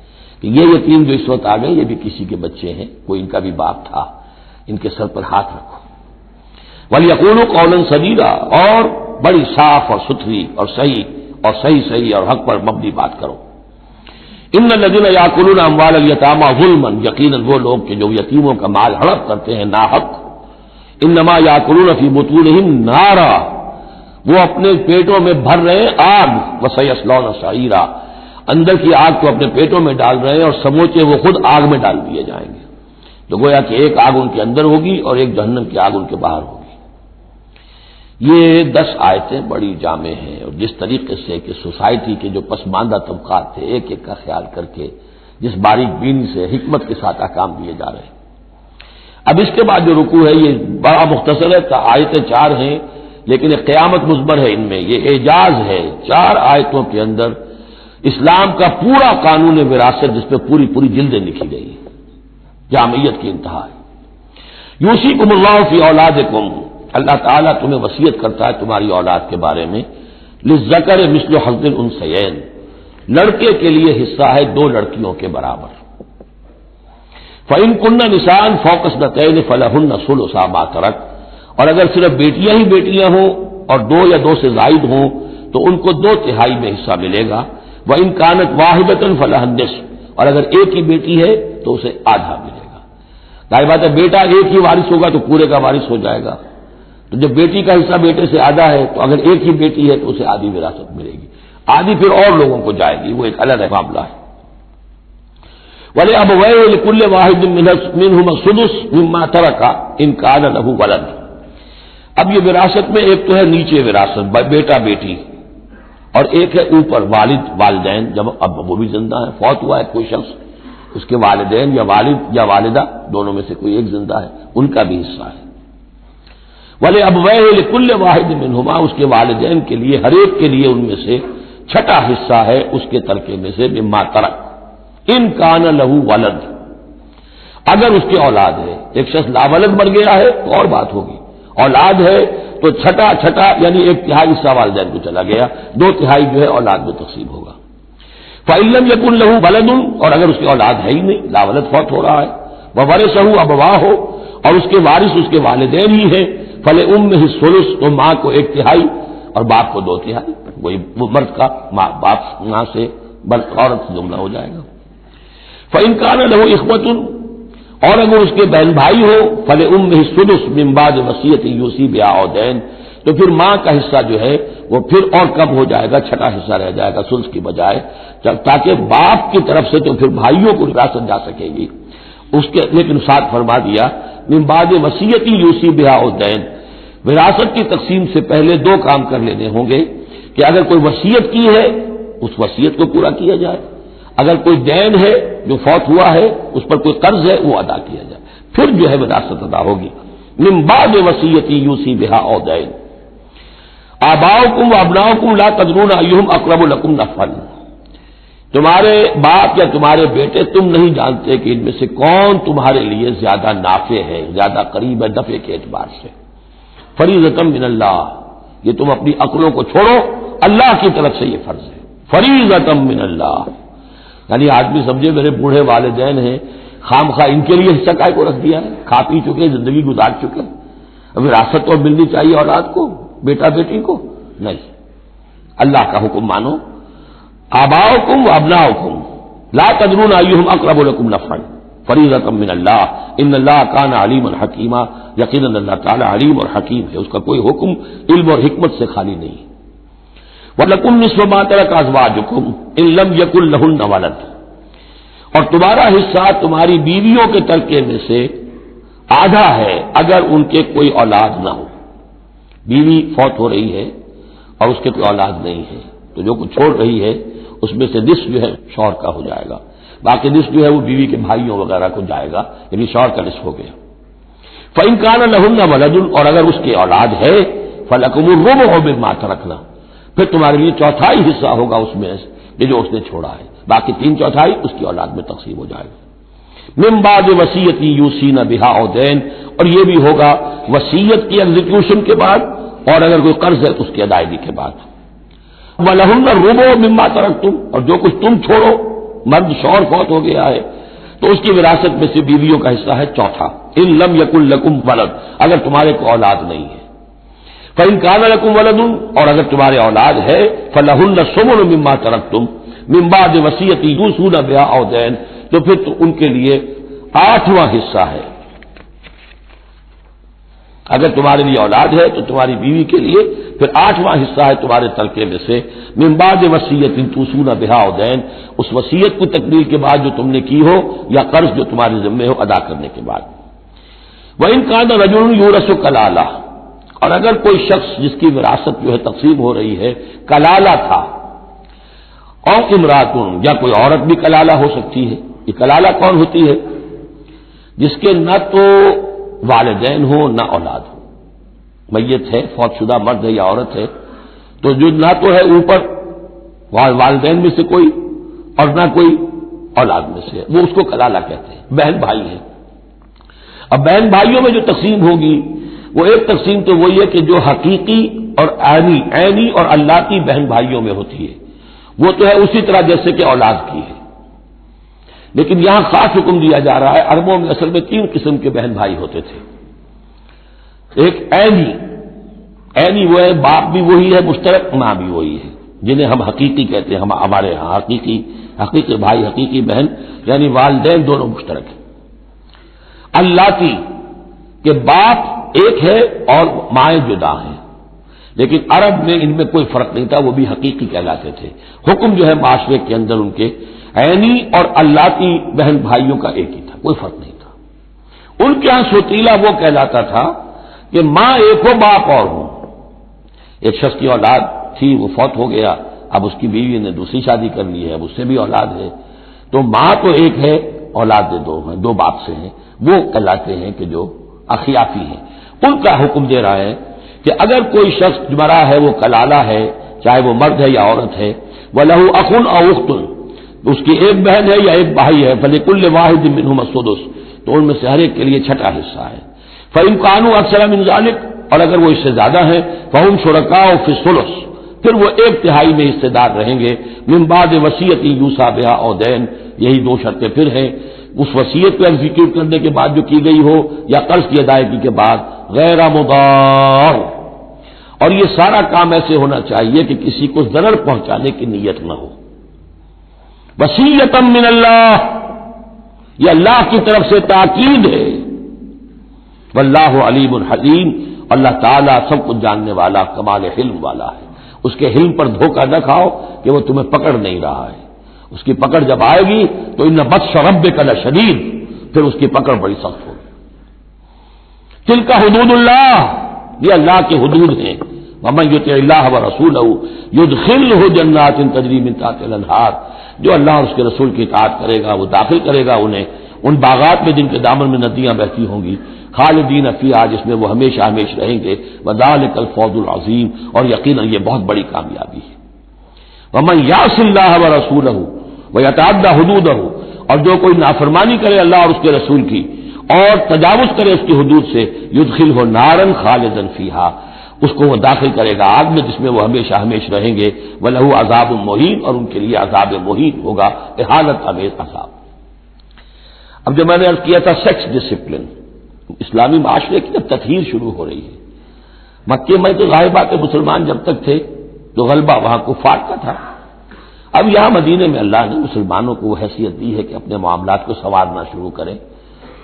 کہ یہ یتیم جو اس وقت آ گئے یہ بھی کسی کے بچے ہیں، کوئی ان کا بھی باپ تھا، ان کے سر پر ہاتھ رکھو. وَلْيَقُولُوا قَوْلًا سَدِيدًا، اور بڑی صاف اور ستھری اور صحیح اور حق پر مبنی بات کرو. ان الذين ياكلون اموال اليتامى ظلما، یقیناً وہ لوگ کہ جو یتیموں کا مال ہڑپ کرتے ہیں ناحق، انما ياكلون في بطونهم نارا، وہ اپنے پیٹوں میں بھر رہے ہیں آگ، وسيصلون سعيرا، اندر کی آگ کو اپنے پیٹوں میں ڈال رہے ہیں اور سموچے وہ خود آگ میں ڈال دیے جائیں گے. تو گویا کہ ایک آگ ان کے اندر ہوگی اور ایک جہنم کی آگ ان کے باہر ہوگی. یہ 10 آیتیں بڑی جامع ہیں، اور جس طریقے سے کہ سوسائٹی کے جو پسماندہ طبقات تھے ایک ایک کا خیال کر کے جس باریک بینی سے حکمت کے ساتھ احکام دیے جا رہے ہیں. اب اس کے بعد جو رکوع ہے یہ بڑا مختصر ہے، آیتیں 4 ہیں لیکن ایک قیامت مضمر ہے ان میں، یہ اعجاز ہے. 4 آیتوں کے اندر اسلام کا پورا قانون وراثت جس پہ پوری جلدیں لکھی گئی، جامعیت کی انتہا ہے. یوصیکم اللہ فی اولادکم، اللہ تعالیٰ تمہیں وصیت کرتا ہے تمہاری اولاد کے بارے میں. للذکر مثل حظ الانثیین، لڑکے کے لیے حصہ ہے 2 لڑکیوں کے برابر. فإن كن نساء فوق اثنتين فلهن ثلث ما ترك، اور اگر صرف بیٹیاں ہی بیٹیاں ہوں اور 2 یا 2 سے زائد ہوں تو ان کو 2/3 میں حصہ ملے گا. وإن كانت واحدة فلها النصف، اور اگر ایک ہی بیٹی ہے تو اسے آدھا ملے گا. ظاہر بات ہے بیٹا ایک ہی وارث ہوگا تو پورے کا وارث ہو جائے گا، تو جب بیٹی کا حصہ بیٹے سے آدھا ہے تو اگر ایک ہی بیٹی ہے تو اسے آدھی وراثت ملے گی، آدھی پھر اور لوگوں کو جائے گی، وہ ایک الگ معاملہ ہے. وَلِأَبَوَيْهِ لِكُلِّ وَاحِدٍ مِّنْهُمَا السُّدُسُ مِمَّا تَرَكَ إِن كَانَ لَهُ وَلَدٌ. اب یہ وراثت میں ایک تو ہے نیچے وراثت بیٹا بیٹی، اور ایک ہے اوپر والد والدین، جب اب وہ بھی زندہ ہے، فوت ہوا ہے کوئی شخص، اس کے والدین یا والد یا والدہ دونوں میں سے کوئی ایک زندہ ہے، ان کا بھی حصہ ہے. وَلِأَبْوَيْهِ لِكُلِّ وَاحِدٍ مِّنْهُمَا، اس کے والدین کے لیے ہر ایک کے لیے ان میں سے چھٹا حصہ ہے اس کے ترکے میں سے، مما ترک ان کان لہو ولد، اگر اس کے اولاد ہے. ایک شخص لاولد مر گیا ہے تو اور بات ہوگی، اولاد ہے تو چھٹا یعنی 1/3 حصہ والدین کو چلا گیا، 2/3 جو ہے اولاد میں تقسیم ہوگا. فَإِن لَّمْ يَكُن لَّهُ وَلَدٌ، اور اگر اس کی اولاد ہے ہی نہیں، لاولد فوت ہو رہا ہے، وَوَرِثَهُ أَبَوَاهُ، اور اس کے وارث اس کے والدین ہی ہیں، فَلِأُمِّهِ الثُّلُثُ، تو ماں کو 1/3 اور باپ کو 2/3، وہی وہ مرد کا باپ ماں سے عورت سے جملہ ہو جائے گا. فَإِن كَانَ لَهُ إِخْوَةٌ، اور اگر اس کے بہن بھائی ہو، فَلِأُمِّهِ السُّدُسُ مِن بَعْدِ وَصِيَّةٍ يُوصِي بِهَا أَوْ دَيْنٍ، تو پھر ماں کا حصہ جو ہے وہ پھر اور کم ہو جائے گا، چھٹا حصہ رہ جائے گا سدس کی بجائے، تاکہ باپ کی طرف سے تو پھر بھائیوں کو وراثت جا سکے گی اس کے. لیکن ساتھ فرما دیا من بعد وصیۃ یوصی بہا او دین، وراثت کی تقسیم سے پہلے 2 کام کر لینے ہوں گے کہ اگر کوئی وصیت کی ہے اس وصیت کو پورا کیا جائے، اگر کوئی دین ہے جو فوت ہوا ہے اس پر کوئی قرض ہے وہ ادا کیا جائے. پھر جو ہے وراثت ادا ہوگی. من بعد وصیت یوصی بہا او دین. آباؤکم و ابناؤکم لا تدرون ایہم اقرب لکم نفعا. تمہارے باپ یا تمہارے بیٹے تم نہیں جانتے کہ ان میں سے کون تمہارے لیے زیادہ نافع ہے، زیادہ قریب ہے نفع کے اعتبار سے. فریضۃ من اللہ، یہ تم اپنی عقلوں کو چھوڑو، اللہ کی طرف سے یہ فرض ہے. فریضۃ من اللہ، یعنی آدمی سمجھے میرے بوڑھے والدین ہیں، خام خواہ ان کے لیے حصہ کائے کو رکھ دیا ہے، کھا پی چکے، زندگی گزار چکے، اب وراثت تو ملنی چاہیے اولاد کو، بیٹا بیٹی کو نہیں. اللہ کا حکم مانو. آباؤکم و ابناؤکم لا تدرون ایہم اقرب لکم نفعا فریضۃ من اللہ ان اللہ کان علیما حکیما. یقیناً اللہ تعالی علیم اور حکیم ہے، اس کا کوئی حکم علم اور حکمت سے خالی نہیں. وَلَكُمْ نِصْفُ مَا تَرَكَ أَزْوَاجُكُمْ إِن لَّمْ يَكُن لَّهُنَّ وَلَدٌ. اور تمہارا حصہ تمہاری بیویوں کے ترکے میں سے آدھا ہے اگر ان کے کوئی اولاد نہ ہو. بیوی فوت ہو رہی ہے اور اس کے کوئی اولاد نہیں ہے تو جو کچھ چھوڑ رہی ہے اس میں سے نصف جو ہے شوہر کا ہو جائے گا، باقی نصف جو ہے وہ بیوی کے بھائیوں وغیرہ کو جائے گا، یعنی شوہر کا نصف ہو گیا. فَإِن كَانَ لَهُنَّ وَلَدٌ، اور اگر اس کی اولاد ہے فَلَكُمُ الرُّبُعُ مِمَّا تَرَكْنَا، پھر تمہارے لیے چوتھائی حصہ ہوگا اس میں یہ جو اس نے چھوڑا ہے، باقی تین چوتھائی اس کی اولاد میں تقسیم ہو جائے گا. من بعد وصیت یوصین بہا او دین، اور یہ بھی ہوگا وصیت کی ایگزیکیوشن کے بعد اور اگر کوئی قرض ہے تو اس کی ادائیگی کے بعد. وَلَهُنَّ الرُّبُعُ مِمَّا تَرَكْتُمْ، اور جو کچھ تم چھوڑو، مرد شوہر فوت ہو گیا ہے تو اس کی وراثت میں سے بیویوں کا حصہ ہے چوتھا. ان لم یکن لکم ولد، اگر تمہارے کو اولاد نہیں ہے. فَإِن كَانَ لَكُمْ وَلَدٌ، اور اگر تمہارے اولاد ہے فَلَهُنَّ الثُّمُنُ مِمَّا تَرَكْتُمْ مِن بَعْدِ وَصِيَّةٍ تُوصُونَ بِهَا أَوْ دَيْنٍ، تو پھر تو ان کے لیے 8واں حصہ ہے. اگر تمہارے لیے اولاد ہے تو تمہاری بیوی کے لیے پھر 8واں حصہ ہے تمہارے ترکے میں سے. من بعد وصیۃ توصون بہا او دین، اس وصیت کو تکمیل کے بعد جو تم نے کی ہو یا قرض جو تمہارے ذمے ہو ادا کرنے کے بعد. وَإِن كَانَ رَجُلٌ يُورَثُ كَلَالَةً، اور اگر کوئی شخص جس کی وراثت جو ہے تقسیم ہو رہی ہے کلالہ تھا، اور امراتن، یا کوئی عورت بھی کلالہ ہو سکتی ہے. یہ کلالہ کون ہوتی ہے؟ جس کے نہ تو والدین ہو نہ اولاد ہو، میت ہے، فوت شدہ مرد ہے یا عورت ہے، تو جو نہ تو ہے اوپر والدین میں سے کوئی اور نہ کوئی اولاد میں سے، وہ اس کو کلالہ کہتے ہیں. بہن بھائی ہے. اب بہن بھائیوں میں جو تقسیم ہوگی وہ ایک تقسیم تو وہی ہے کہ جو حقیقی اور عینی اور اللتی بہن بھائیوں میں ہوتی ہے، وہ تو ہے اسی طرح جیسے کہ اولاد کی ہے. لیکن یہاں خاص حکم دیا جا رہا ہے. عربوں میں اصل میں 3 قسم کے بہن بھائی ہوتے تھے. ایک عینی وہ ہے، باپ بھی وہی ہے مشترک، ماں بھی وہی ہے، جنہیں ہم حقیقی کہتے ہیں. ہمارے ہاں حقیقی بھائی، حقیقی بہن، یعنی والدین دونوں مشترک ہیں. اللاتی کہ باپ ایک ہے اور مائیں جدا ہیں، لیکن عرب میں ان میں کوئی فرق نہیں تھا، وہ بھی حقیقی کہلاتے تھے. حکم جو ہے معاشرے کے اندر ان کے عینی اور اللاتی بہن بھائیوں کا ایک ہی تھا، کوئی فرق نہیں تھا. ان کے یہاں سوتیلا وہ کہلاتا تھا کہ ماں ایک ہو باپ اور ہو. ایک شخص کی اولاد تھی، وہ فوت ہو گیا، اب اس کی بیوی نے دوسری شادی کر لی ہے، اب اس سے بھی اولاد ہے، تو ماں تو ایک ہے، اولاد دو ہیں، 2 باپ سے ہیں، وہ کہلاتے ہیں کہ جو اخیافی ہیں. ان کا حکم دے رہا ہے کہ اگر کوئی شخص مرا ہے وہ کلالہ ہے، چاہے وہ مرد ہے یا عورت ہے، وَلَهُ أَخٌ أَوْ أُخْتٌ، اس کی ایک بہن ہے یا ایک بھائی ہے، فَلِكُلِّ وَاحِدٍ مِّنْهُمَا السُّدُسُ، تو ان میں سے ہر ایک کے لیے 6واں حصہ ہے. فَإِن كَانُوا أَكْثَرَ مِنْ ذَلِكَ، اور اگر وہ اس سے زیادہ ہیں، فَهُمْ شُرَكَاءُ فِي الثُّلُثِ، پھر وہ 1/3 میں حصے دار رہیں گے. مِن بَعْدِ وَصِيَّةٍ يُوصَىٰ بِهَا أَوْ دَيْنٍ، یہی 2 شرطیں پھر ہیں. اس وصیت کو ایگزیکیوٹ کرنے کے بعد جو کی گئی ہو یا قرض کی ادائیگی کے بعد، غیر مضار، اور یہ سارا کام ایسے ہونا چاہیے کہ کسی کو ضرر پہنچانے کی نیت نہ ہو. وصیۃ من اللہ، یہ اللہ کی طرف سے تاکید ہے. واللہ علیم حلیم، اللہ تعالیٰ سب کچھ جاننے والا، کمال حلم والا ہے. اس کے حلم پر دھوکہ نہ کھاؤ کہ وہ تمہیں پکڑ نہیں رہا ہے. اس کی پکڑ جب آئے گی تو ان بطش ربک لشدید، پھر اس کی پکڑ بڑی سخت ہوگی. تلک حدود اللہ، یہ اللہ کی حدود ہیں. ومن یطع اللہ ورسولہ یدخلہ جنات تجری من تحتہا الانہار، جو اللہ اور اس کے رسول کی اطاعت کرے گا وہ داخل کرے گا انہیں ان باغات میں جن کے دامن میں ندیاں بہتی ہوں گی، خالدین فیہا، جس میں وہ ہمیشہ ہمیشہ رہیں گے، وذالک الفوز العظیم، اور یقیناً یہ بہت بڑی کامیابی ہے۔ ومن یعص اللہ ورسولہ ویتعدی حدودہ، اور جو کوئی نافرمانی کرے اللہ اور اس کے رسول کی اور تجاوز کرے اس کی حدود سے، یدخلہ نارا خالدا فیہا، اس کو وہ داخل کرے گا آگ میں جس میں وہ ہمیشہ ہمیشہ رہیں گے، وَلَهُ عذاب مہین، اور ان کے لیے عذاب مہین ہوگا، اہانت آمیز عذاب۔ اب جو میں نے عرض کیا تھا سیکس ڈسپلن، اسلامی معاشرے کی اب تطہیر شروع ہو رہی ہے۔ مکے میں تو ظاہر بات ہے مسلمان جب تک تھے تو غلبہ وہاں کفار کا تھا، اب یہاں مدینے میں اللہ نے مسلمانوں کو وہ حیثیت دی ہے کہ اپنے معاملات کو سنوارنا شروع کریں،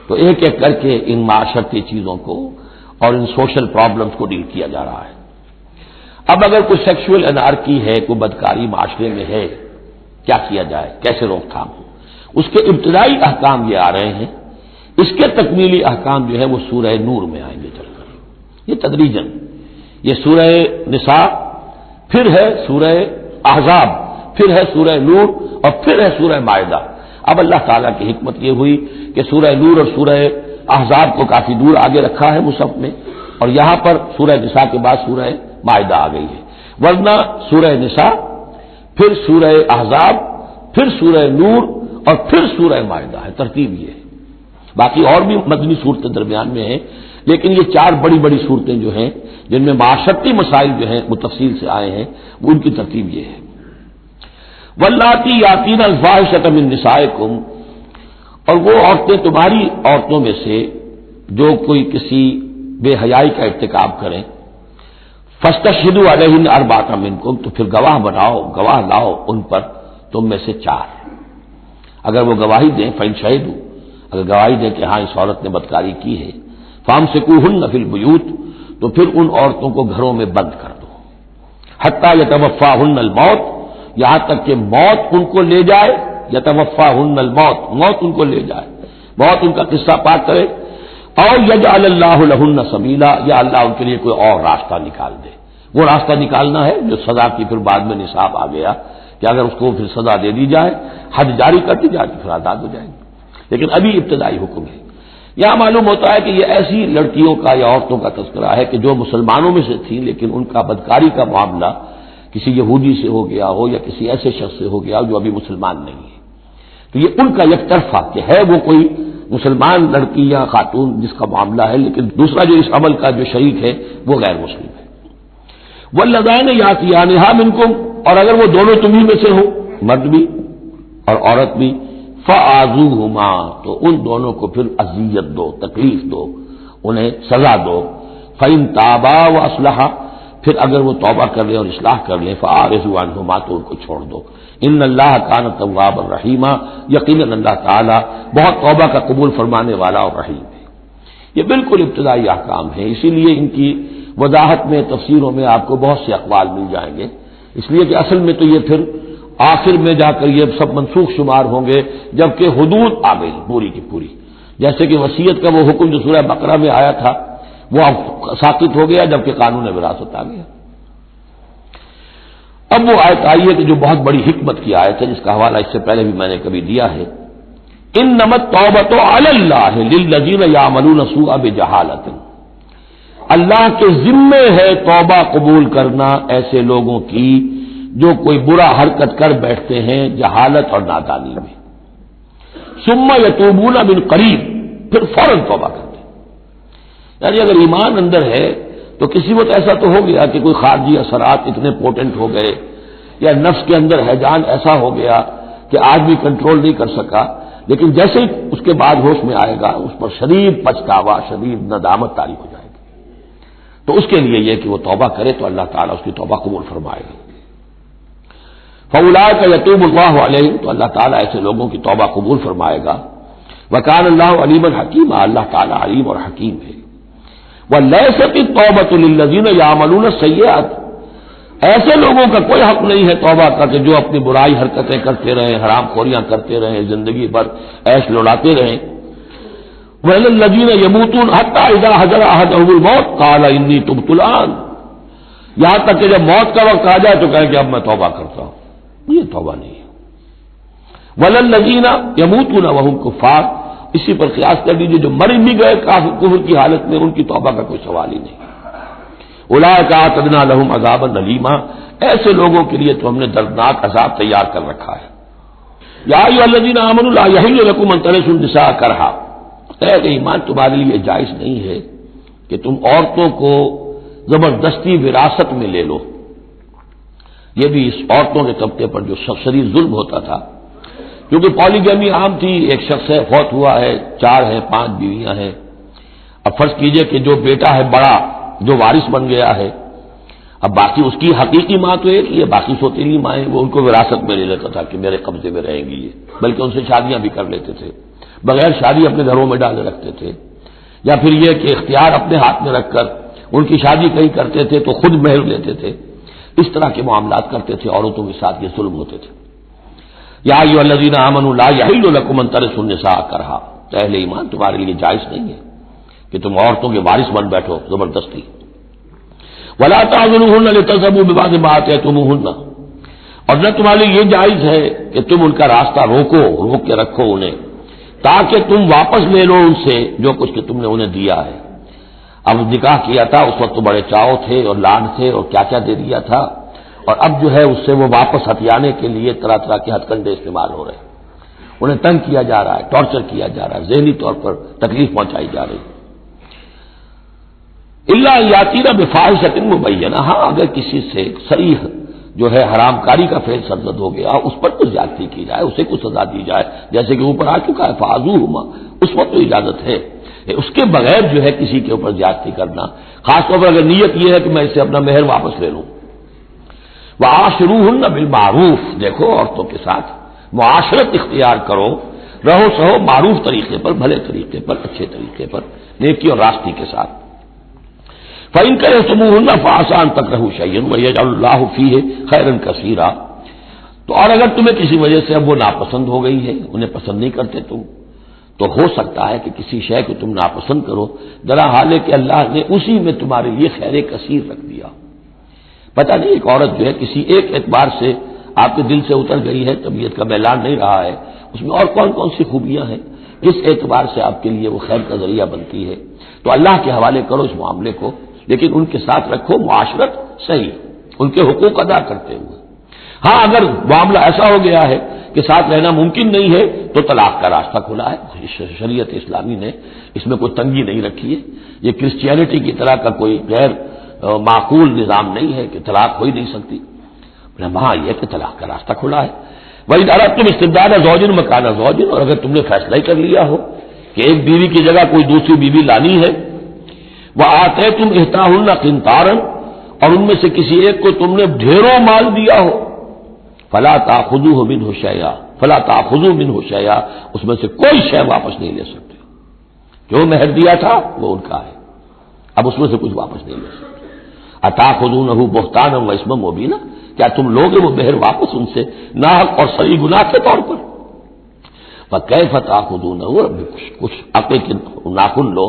تو ایک ایک کر کے ان معاشرتی چیزوں کو اور ان سوشل پرابلمز کو ڈیل کیا جا رہا ہے۔ اب اگر کوئی سیکشول انارکی ہے، کوئی بدکاری معاشرے میں ہے، کیا کیا جائے، کیسے روک تھام ہو، اس کے ابتدائی احکام یہ آ رہے ہیں۔ اس کے تکمیلی احکام جو ہے وہ سورہ نور میں آئیں گے چل کر، یہ تدریجاً، یہ سورہ نساء، پھر ہے سورہ احزاب، پھر ہے سورہ نور، اور پھر ہے سورہ مائدہ۔ اب اللہ تعالیٰ کی حکمت یہ ہوئی کہ سورہ نور اور سورہ احزاب کو کافی دور آگے رکھا ہے مصحف میں، اور یہاں پر سورہ نساء کے بعد سورہ مائدہ آ گئی ہے، ورنہ سورہ نساء، پھر سورہ احزاب، پھر سورہ نور، اور پھر سورہ مائدہ ہے، ترتیب یہ ہے۔ باقی اور بھی مدنی صورتیں درمیان میں ہیں، لیکن یہ چار بڑی بڑی صورتیں جو ہیں جن میں معاشرتی مسائل جو ہیں وہ تفصیل سے آئے ہیں، وہ ان کی ترتیب یہ ہے۔ واللاتی یاتین الفاحشۃ من نسائکم، اور وہ عورتیں تمہاری عورتوں میں سے جو کوئی کسی بے حیائی کا ارتکاب کریں، فاستشہدوا علیہن اربعۃ منکم، تو پھر گواہ بناؤ، گواہ لاؤ ان پر تم میں سے چار۔ اگر وہ گواہی دیں، فإن شہدوا، اگر گواہی دیں کہ ہاں اس عورت نے بدکاری کی ہے، فامسکوہن فی البیوت، تو پھر ان عورتوں کو گھروں میں بند کر دو، حتی یتوفاہن الموت، یہاں تک کہ موت ان کو لے جائے، یتوفاہن الموت، موت ان کو لے جائے، موت ان کا قصہ پاک کرے، اور یجعل اللہ لہن سبیلا، یا اللہ ان کے لیے کوئی اور راستہ نکال دے۔ وہ راستہ نکالنا ہے جو سزا کی پھر بعد میں نصاب آ گیا کہ اگر اس کو پھر سزا دے دی جائے، حد جاری کر دی جائے تو پھر آزاد ہو جائیں گے، لیکن ابھی ابتدائی حکم ہے۔ یہاں معلوم ہوتا ہے کہ یہ ایسی لڑکیوں کا یا عورتوں کا تذکرہ ہے کہ جو مسلمانوں میں سے تھیں لیکن ان کا بدکاری کا معاملہ کسی یہودی سے ہو گیا ہو یا کسی ایسے شخص سے ہو گیا ہو جو ابھی مسلمان نہیں ہے، تو یہ ان کا یک طرفہ کہ ہے وہ کوئی مسلمان لڑکی یا خاتون جس کا معاملہ ہے، لیکن دوسرا جو اس عمل کا جو شریک ہے وہ غیر مسلم ہے۔ واللذین یاتیانہا منکم، اور اگر وہ دونوں تمہیں میں سے ہوں، مرد بھی اور عورت بھی، فآذوہما، تو ان دونوں کو پھر اذیت دو، تکلیف دو، انہیں سزا دو۔ فإن تابا واصلحا، پھر اگر وہ توبہ کر لیں اور اصلاح کر لیں، فأعرضوا عنہما، تو ان کو چھوڑ دو۔ ان اللہ کان توابا رحیما، یقیناً اللہ تعالیٰ بہت توبہ کا قبول فرمانے والا اور رحیم ہے۔ یہ بالکل ابتدائی احکام ہیں، اسی لیے ان کی وضاحت میں، تفسیروں میں آپ کو بہت سے اقوال مل جائیں گے، اس لیے کہ اصل میں تو یہ پھر آخر میں جا کر یہ سب منسوخ شمار ہوں گے جبکہ حدود آ گئی پوری کی پوری، جیسے کہ وصیت کا وہ حکم جو سورہ بقرہ میں آیا تھا وہ اب ساقط ہو گیا جبکہ قانون وراثت آ گیا۔ اب وہ آیت آئی ہے کہ جو بہت بڑی حکمت کی آیت ہے، جس کا حوالہ اس سے پہلے بھی میں نے کبھی دیا ہے، انما التوبۃ علی اللہ للذین یعملون السوء بجہالۃ، اللہ کے ذمے ہے توبہ قبول کرنا ایسے لوگوں کی جو کوئی برا حرکت کر بیٹھتے ہیں جہالت اور نادانی میں، ثم یتوبون من قریب، پھر فوراً توبہ کرتے ہیں۔ یعنی اگر ایمان اندر ہے تو کسی وقت ایسا تو ہو گیا کہ کوئی خارجی اثرات اتنے پوٹنٹ ہو گئے یا نفس کے اندر ہیجان ایسا ہو گیا کہ آدمی کنٹرول نہیں کر سکا، لیکن جیسے ہی اس کے بعد ہوش میں آئے گا اس پر شدید پچھتاوا، شدید ندامت طاری ہو جائے گی، تو اس کے لیے یہ کہ وہ توبہ کرے تو اللہ تعالیٰ اس کی توبہ قبول فرمائے گا۔ فَأُولَٰئِکَ يَتُوبُ اللَّهُ عَلَيْهِمْ، تو اللہ تعالیٰ ایسے لوگوں کی توبہ قبول فرمائے گا۔ وَكَانَ اللَّهُ عَلِيمًا حَكِيمًا، اللہ تعالیٰ علیم اور حکیم ہے۔ وَلَيْسَتِ التَّوْبَةُ لِلَّذِينَ يَعْمَلُونَ السَّيِّئَاتِ، ایسے لوگوں کا کوئی حق نہیں ہے توبہ کا کہ جو اپنی برائی حرکتیں کرتے رہیں، حرام خوریاں کرتے رہیں، زندگی بھر عیش لوٹاتے رہیں۔ وَإِلَى الَّذِينَ يَمُوتُونَ حَتَّى إِذَا حَضَرَ أَحَدَهُمُ الْمَوْتُ قَالَ إِنِّي تُبْتُ الْآنَ، یہاں تک کہ جب موت کا وقت آ جائے تو کہیں کہ اب میں توبہ کرتا ہوں، یہ توبہ نہیں ہے۔ وَلَلَّذِينَ يَمُوتُونَ وَهُمْ كُفَّارٌ، اسی پر قیاس کر لیجیے جو مر بھی گئے کافر کفر کی حالت میں، ان کی توبہ کا کوئی سوال ہی نہیں۔ اولئک اعتدنا لهم عذابا الیما، ایسے لوگوں کے لیے تو ہم نے دردناک عذاب تیار کر رکھا ہے۔ یا ایھا الذین آمنوا لا یحل لکم ان ترثوا النساء کرہا، اہل ایمان تمہارے لیے جائز نہیں ہے کہ تم عورتوں کو زبردستی وراثت میں لے لو۔ یہ بھی اس عورتوں کے طبقے پر جو شدید ظلم ہوتا تھا، کیونکہ پالیگیمی عام تھی، ایک شخص ہے فوت ہوا ہے، 4 ہیں 5 بیویاں ہیں، اب فرض کیجئے کہ جو بیٹا ہے بڑا جو وارث بن گیا ہے، اب باقی اس کی حقیقی ماں تو ایک ہی ہے، باقی سوتیلی مائیں وہ ان کو وراثت میں لے لیتا تھا کہ میرے قبضے میں رہیں گی یہ، بلکہ ان سے شادیاں بھی کر لیتے تھے، بغیر شادی اپنے گھروں میں ڈالے رکھتے تھے، یا پھر یہ کہ اختیار اپنے ہاتھ میں رکھ کر ان کی شادی کہیں کرتے تھے تو خود مہر لیتے تھے، اس طرح کے معاملات کرتے تھے، عورتوں کے ساتھ یہ ظلم ہوتے تھے۔ یا ایھا الذین آمنوا لا یحل لکم ان ترثوا النساء کرہا، اہل ایمان تمہارے لیے جائز نہیں ہے کہ تم عورتوں کے وارث بن بیٹھو زبردستی۔ ولا تعضلوهن لتذهبوا ببعض ما آتيتموهن، اور نہ تمہارے لیے یہ جائز ہے کہ تم ان کا راستہ روک کے رکھو انہیں، تاکہ تم واپس لے لو ان سے جو کچھ کہ تم نے انہیں دیا ہے۔ اب نکاح کیا تھا اس وقت تو بڑے چاؤ تھے اور لان تھے اور کیا کیا دے دیا تھا، اور اب جو ہے اس سے وہ واپس ہتھیانے کے لیے طرح طرح کے ہتھ کنڈے استعمال ہو رہے ہیں، انہیں تنگ کیا جا رہا ہے، ٹارچر کیا جا رہا ہے، ذہنی طور پر تکلیف پہنچائی جا رہی ہے۔ الا یاتین بفاحشۃ مبینہ، ہاں اگر کسی سے صریح جو ہے حرام کاری کا فعل سرزد ہو گیا، اس پر کچھ زیادتی کی جائے، اسے کچھ سزا دی جائے، جیسے کہ اوپر آ چکا ہے فاعذوہما، اس وقت تو اجازت ہے، اس کے بغیر جو ہے کسی کے اوپر زیادتی کرنا، خاص طور پر اگر نیت یہ ہے کہ میں اس سے اپنا مہر واپس لے لوں۔ وعاشروہن بالمعروف، دیکھو عورتوں کے ساتھ معاشرت اختیار کرو، رہو سہو معروف طریقے پر، بھلے طریقے پر، اچھے طریقے پر، نیکی اور راستی کے ساتھ۔ فَإِن كَرِهْتُمُوهُنَّ فَعَسَىٰ أَن تَكْرَهُوا شَيْئًا وَيَجْعَلَ اللَّهُ فِيهِ خَيْرًا كَثِيرًا، تو اور اگر تمہیں کسی وجہ سے اب وہ ناپسند ہو گئی ہے، انہیں پسند نہیں کرتے تم، تو ہو سکتا ہے کہ کسی شے کو تم ناپسند کرو، درا حال ہے کہ اللہ نے اسی میں تمہارے لیے خیر کثیر رکھ دیا۔ پتہ نہیں ایک عورت جو ہے کسی ایک اعتبار سے آپ کے دل سے اتر گئی ہے، طبیعت کا میلان نہیں رہا ہے، اس میں اور کون کون سی خوبیاں ہیں جس اعتبار سے آپ کے لیے وہ خیر کا ذریعہ بنتی ہے، تو اللہ کے حوالے کرو اس معاملے کو، لیکن ان کے ساتھ رکھو معاشرت صحیح، ان کے حقوق ادا کرتے ہوئے۔ ہاں اگر معاملہ ایسا ہو گیا ہے کہ ساتھ رہنا ممکن نہیں ہے تو طلاق کا راستہ کھلا ہے، شریعت اسلامی نے اس میں کوئی تنگی نہیں رکھی ہے، یہ کرسچینٹی کی طرح کا کوئی غیر معقول نظام نہیں ہے کہ طلاق ہو ہی نہیں سکتی، وہاں یہ کہ طلاق کا راستہ کھلا ہے۔ وہی اردتم استبدال زوج مکان زوج، اور اگر تم نے فیصلہ ہی کر لیا ہو کہ ایک بیوی کی جگہ کوئی دوسری بیوی لانی ہے، وآتیتم احداہن قنطارا، اور ان میں سے کسی ایک کو تم نے ڈھیروں مال دیا ہو، فلا تأخذوه منه شیئا، فلا تأخذوا منه شیئا، اس میں سے کوئی شے واپس نہیں لے سکتے، جو مہر دیا تھا وہ ان کا ہے، اب اس میں سے کچھ واپس نہیں لے سکتے۔ اتأخذونه بہتانا واثما مبینا، کیا تم لوگے وہ مہر واپس ان سے ناحق اور صریح گناہ کے طور پر؟ فکیف تأخذونه، کچھ عقل کے ناخن لو،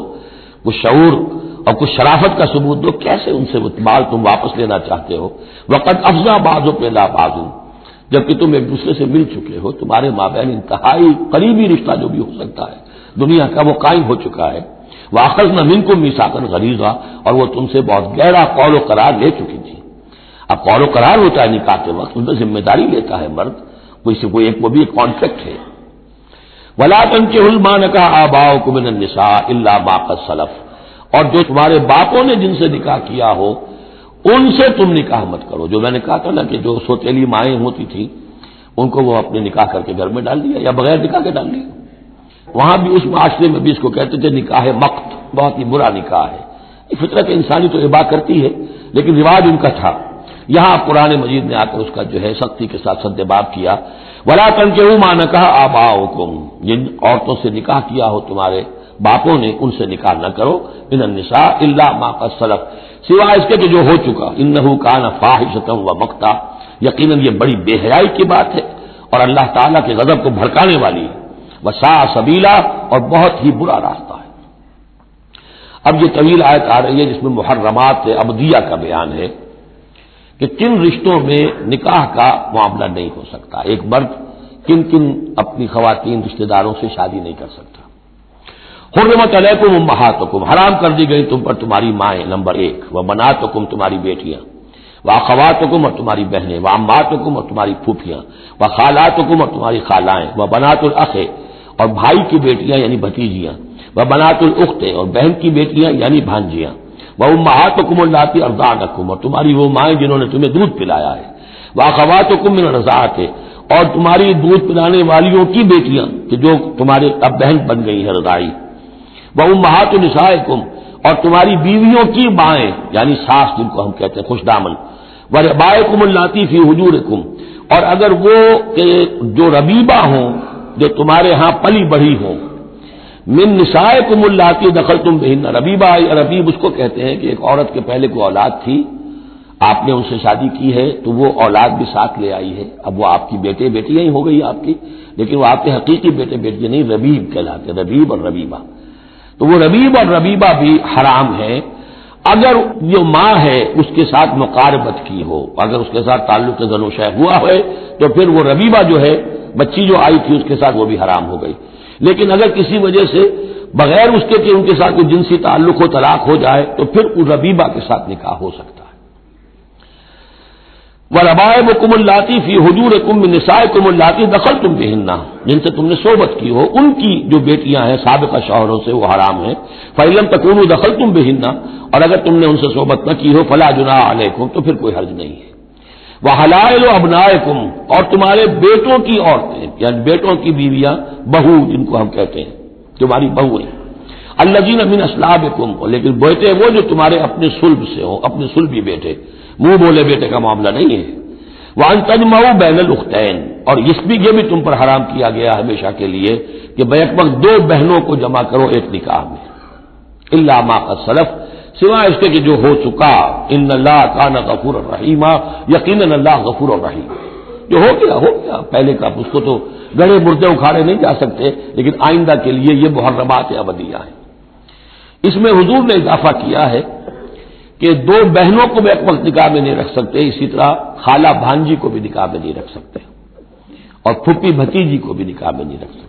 کچھ شعور اور کچھ شرافت کا ثبوت دو، کیسے ان سے مال تم واپس لینا چاہتے ہو؟ وقد افضى بعضكم الى بعض، جبکہ تم ایک دوسرے سے مل چکے ہو، تمہارے مابین انتہائی قریبی رشتہ جو بھی ہو سکتا ہے دنیا کا وہ قائم ہو چکا ہے۔ وَأَخَذْنَا مِنكُم مِّيثَاقًا غَلِيظًا، اور وہ تم سے بہت گہرا قول و قرار لے چکی تھی۔ اب قول و قرار ہوتا ہے نکاح کے وقت، اس میں ذمہ داری لیتا ہے مرد، کوئی ایک وہ بھی ایک کانٹریکٹ ہے۔ وَلَا تَنكِحُوا مَا نَكَحَ آبَاؤُكُم مِّنَ النِّسَاءِ إِلَّا مَا قَدْ سَلَفَ، اور جو تمہارے باپوں نے جن سے نکاح کیا ہو ان سے تم نکاح مت کرو۔ جو میں نے کہا تھا نا کہ جو سوتیلی مائیں ہوتی تھیں ان کو وہ اپنے نکاح کر کے گھر میں ڈال دیا یا بغیر نکاح کے ڈال دیا، وہاں بھی اس معاشرے میں بھی اس کو کہتے تھے نکاح مقت، بہت ہی برا نکاح ہے، فطرت انسانی تو اباح کرتی ہے لیکن رواج ان کا تھا۔ یہاں قرآن مجید نے آ کر اس کا جو ہے سختی کے ساتھ سدباب کیا، وَلَا تَنكِحُوا مَا نَكَحَ آبَاؤُكُم، جن عورتوں سے نکاح کیا ہو تمہارے باپوں نے ان سے نکاح نہ کرو، من النساء الا ما قد سلف، سوائے اس کے کہ جو ہو چکا، انہ کان فاحشۃ ومقتا، یقیناً یہ بڑی بے حیائی کی بات ہے اور اللہ تعالیٰ کے غضب کو بھڑکانے والی ہے، وساء سبیلا، اور بہت ہی برا راستہ ہے۔ اب یہ طویل آیت آ رہی ہے جس میں محرمات ابدیہ کا بیان ہے کہ کن رشتوں میں نکاح کا معاملہ نہیں ہو سکتا، ایک مرد کن کن اپنی خواتین رشتہ داروں سے شادی نہیں کر سکتا۔ حرمت علیکم امہاتکم، حرام کر دی گئی تم پر تمہاری مائیں، نمبر 1، وبناتکم تمہاری بیٹیاں، واخواتکم اور تمہاری بہنیں، وعماتکم اور تمہاری پھوپھیاں، وخالاتکم اور تمہاری خالائیں، وبنات الاخ اور بھائی کی بیٹیاں یعنی بھتیجیاں، وبنات الاخت اور بہن کی بیٹیاں یعنی بھانجیاں، وامہاتکم اللاتی ارضعنکم اور تمہاری وہ مائیں جنہوں نے تمہیں دودھ پلایا ہے، واخواتکم من الرضاعۃ اور تمہاری دودھ پلانے والیوں کی بیٹیاں کہ جو تمہارے اب بہن بن گئی ہیں رضاعی، وامہات نسائکم اور تمہاری بیویوں کی مائیں یعنی ساس جن کو ہم کہتے ہیں خوش دامن، وربائکم اللاتی فی حجورکم اور اگر وہ کہ جو ربیبہ ہوں جو تمہارے ہاں پلی بڑھی ہوں، من نسائکم اللاتی دخلتم بہن، ربیبہ یا ربیب اس کو کہتے ہیں کہ ایک عورت کے پہلے کوئی اولاد تھی، آپ نے ان سے شادی کی ہے تو وہ اولاد بھی ساتھ لے آئی ہے، اب وہ آپ کی بیٹے بیٹیاں ہی ہو گئی آپ کی، لیکن وہ آپ کے حقیقی بیٹے بیٹیاں نہیں، ربیب کہلاتے، ربیب اور ربیبہ، تو وہ ربیب اور ربیبہ بھی حرام ہے اگر جو ماں ہے اس کے ساتھ مقاربت کی ہو، اگر اس کے ساتھ تعلق زن و شہ ہوا ہے تو پھر وہ ربیبہ جو ہے بچی جو آئی تھی اس کے ساتھ وہ بھی حرام ہو گئی، لیکن اگر کسی وجہ سے بغیر اس کے کہ ان کے ساتھ کوئی جنسی تعلق ہو، طلاق ہو جائے تو پھر اس ربیبہ کے ساتھ نکاح ہو سکتا ہے۔ وَرَبَائِبُكُمُ اللَّاتِي فِي حُجُورِكُم مِّن نِّسَائِكُمُ اللَّاتِي دَخَلْتُم بِهِنَّ جن سے تم نے صحبت کی ہو، ان کی جو بیٹیاں ہیں سابقہ شوہروں سے وہ حرام ہیں، فَإِن لَّمْ تَكُونُوا دَخَلْتُم بِهِنَّ اور اگر تم نے ان سے صحبت نہ کی ہو فَلَا جُنَاحَ عَلَيْكُمْ تو پھر کوئی حرج نہیں ہے۔ وَحَلَائِلُ أَبْنَائِكُمْ اور تمہارے بیٹوں کی عورتیں یعنی بیٹوں کی بیویاں، بہو جن کو ہم کہتے ہیں تمہاری بہویں، الذین من اصلابکم لیکن بیٹے وہ جو تمہارے اپنے صلب سے ہوں، اپنے صلبی بیٹے، منہ بولے بیٹے کا معاملہ نہیں ہے۔ وَأَن تَجْمَعُوا بَيْنَ الْأُخْتَيْنِ اور یہ بھی تم پر حرام کیا گیا ہمیشہ کے لیے کہ بیک وقت دو بہنوں کو جمع کرو ایک نکاح میں، الا ما قد سلف سوائے اس کے کہ جو ہو چکا، ان اللہ کان غفور الرحیم یقیناً اللہ غفور الرحیم، جو ہو گیا پہلے کا، اس کو تو گڑھے مردے اکھاڑے نہیں جا سکتے، لیکن آئندہ کے لیے یہ محرمات ابدیہ ہیں۔ اس میں حضور نے اضافہ کیا ہے کہ دو بہنوں کو بھی ایک وقت نکاح میں نہیں رکھ سکتے، اسی طرح خالہ بھانجی کو بھی نکاح میں نہیں رکھ سکتے اور پھوپھی بھتیجی کو بھی نکاح میں نہیں رکھ سکتے۔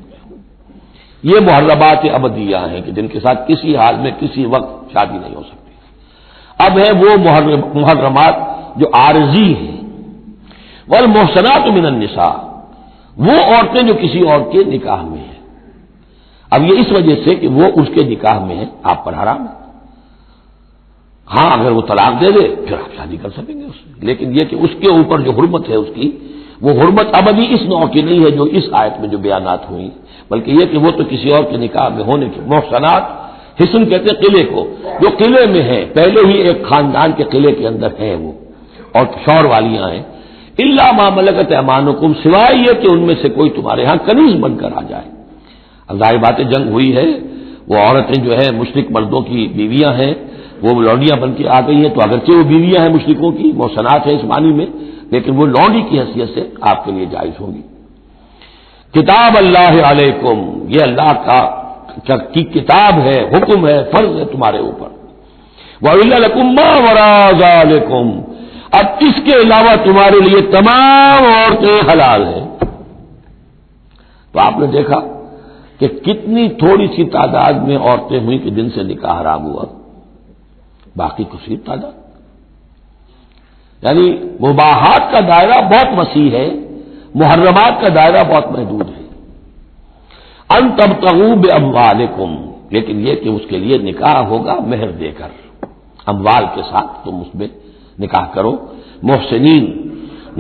یہ محرمات ابدیہ ہیں کہ جن کے ساتھ کسی حال میں کسی وقت شادی نہیں ہو سکتی۔ اب ہے وہ محرمات جو عارضی ہیں، والمحصنات من النساء وہ عورتیں جو کسی اور کے نکاح میں ہیں، اب یہ اس وجہ سے کہ وہ اس کے نکاح میں ہے آپ پر حرام ہے، ہاں اگر وہ طلاق دے دے پھر آپ شادی کر سکیں گے اس سے، لیکن یہ کہ اس کے اوپر جو حرمت ہے اس کی وہ حرمت ابدی اس نوع کی نہیں ہے جو اس آیت میں جو بیانات ہوئی، بلکہ یہ کہ وہ تو کسی اور کے نکاح میں ہونے کے محسنات، حسن کہتے ہیں قلعے کو، جو قلعے میں ہیں پہلے ہی ایک خاندان کے قلعے کے اندر ہیں وہ اور شوہر والیاں ہیں، الا ما ملکت ایمانکم سوائے یہ کہ ان میں سے کوئی تمہارے ہاں کنیز بن کر آ جائے۔ اب ظاہر بات ہے جنگ ہوئی ہے، وہ عورتیں جو ہے مشرک مردوں کی بیویاں ہیں، وہ لونڈیاں بن کے آ گئی ہیں، تو اگرچہ وہ بیویاں ہیں مشرکوں کی، محسنات ہیں اس معنی میں، لیکن وہ لونڈی کی حیثیت سے آپ کے لیے جائز ہوگی۔ کتاب اللہ علیکم یہ اللہ کی کتاب ہے، حکم ہے، فرض ہے تمہارے اوپر۔ وَأُحِلَّ لَكُم مَّا وَرَاءَ ذَلِكُمْ اب اس کے علاوہ تمہارے لیے تمام عورتیں حلال ہیں۔ تو آپ نے دیکھا کہ کتنی تھوڑی سی تعداد میں عورتیں ہوئیں کہ جن سے نکاح حرام ہوا، باقی کثیر تعداد، یعنی مباحات کا دائرہ بہت وسیع ہے، محرمات کا دائرہ بہت محدود ہے۔ ان تبتغوا باموالکم لیکن یہ کہ اس کے لیے نکاح ہوگا مہر دے کر، اموال کے ساتھ تم اس میں نکاح کرو، محسنین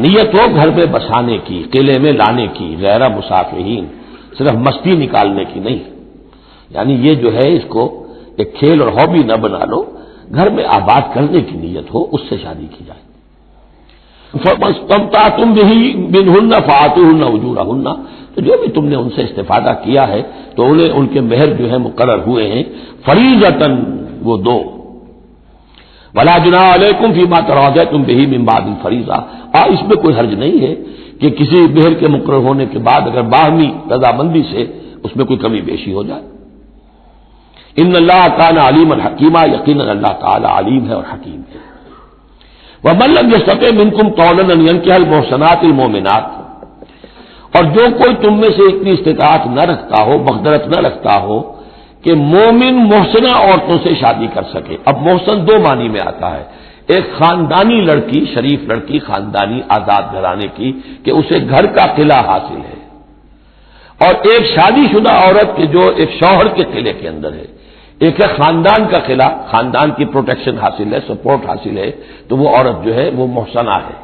نیت ہو گھر میں بسانے کی، قلعے میں لانے کی، غیر مسافرین صرف مستی نکالنے کی نہیں، یعنی یہ جو ہے اس کو ایک کھیل اور ہابی نہ بنا لو، گھر میں آباد کرنے کی نیت ہو اس سے شادی کی جائے۔ فَاسْتَمْتَعْتُمْ بِهِ مِنْهُنَّ فَآتُوهُنَّ أُجُورَهُنَّ تو جو بھی تم نے ان سے استفادہ کیا ہے تو انہیں ان کے مہر جو ہے مقرر ہوئے ہیں، فریضۃً وہ دو۔ وَلَا جُنَاحَ عَلَيْكُمْ فِيمَا تَرَاضَيْتُمْ بِهِ مِنْ بَعْدِ الْفَرِيضَةِ اس میں کوئی حرج نہیں ہے کہ کسی مہر کے مقرر ہونے کے بعد اگر باہمی رضامندی سے اس میں کوئی کمی بیشی ہو جائے۔ ان اللہ کان علیما حکیما یقینا اللہ تعالی علیم ہے اور حکیم ہے۔ وَمَن لَّمْ يَسْتَطِعْ مِنكُمْ طَوْلًا أَن يَنكِحَ الْمُحْصَنَاتِ الْمُؤْمِنَاتِ اور جو کوئی تم میں سے اتنی استطاعت نہ رکھتا ہو، مقدرت نہ رکھتا ہو کہ مومن محسنہ عورتوں سے شادی کر سکے. اب محسن دو معنی میں آتا ہے، ایک خاندانی لڑکی، شریف لڑکی، خاندانی آزاد گھرانے کی کہ اسے گھر کا قلعہ حاصل ہے، اور ایک شادی شدہ عورت کے جو ایک شوہر کے قلعے کے اندر ہے. ایک ہے خاندان کا قلعہ، خاندان کی پروٹیکشن حاصل ہے، سپورٹ حاصل ہے، تو وہ عورت جو ہے وہ محسنہ ہے.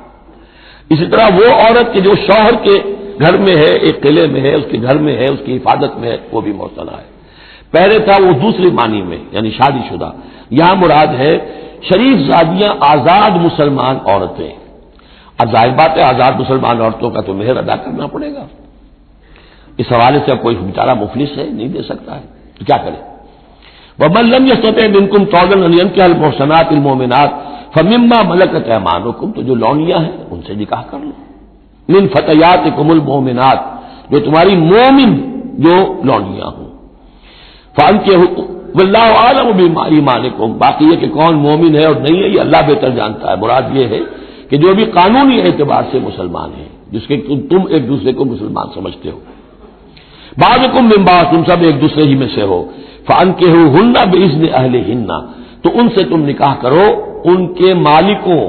اسی طرح وہ عورت کے جو شوہر کے گھر میں ہے، ایک قلعے میں ہے، اس کے گھر میں ہے، اس کی حفاظت میں ہے، وہ بھی محسنہ ہے. پہلے تھا وہ دوسری معنی میں یعنی شادی شدہ، یہاں مراد ہے شریف زادیاں، آزاد مسلمان عورتیں. اب ظاہر بات ہے آزاد مسلمان عورتوں کا تو مہر ادا کرنا پڑے گا. اس حوالے سے کوئی بیچارہ مفلس ہے، نہیں دے سکتا ہے تو کیا کرے. وَمَن لَّمْ يَسْتَطِعْ مِنكُمْ طَوْلًا أَن يَنكِحَ الْمُحْصَنَاتِ الْمُؤْمِنَاتِ فَمِمَّا مَلَكَتْ أَيْمَانُكُمْ، تو جو لونیاں ہیں ان سے نکاح کر لو. مِن فَتَيَاتِكُمُ الْمُؤْمِنَاتِ، جو تمہاری مومن جو لونیاں ہوں. فَأَنكِحُوا وَاللَّهُ أَعْلَمُ بِإِيمَانِكُمْ، باقی یہ کہ کون مومن ہے اور نہیں ہے یہ اللہ بہتر جانتا ہے. مراد یہ ہے کہ جو بھی قانونی اعتبار سے مسلمان ہیں، جس کے تم ایک دوسرے کو مسلمان سمجھتے ہو. بعضکم من بعض، تم سب ایک دوسرے ہی میں سے ہو. فَأَنكِحُوهُنَّ بِإِذْنِ أَهْلِهِنَّ، تو ان سے تم نکاح کرو ان کے مالکوں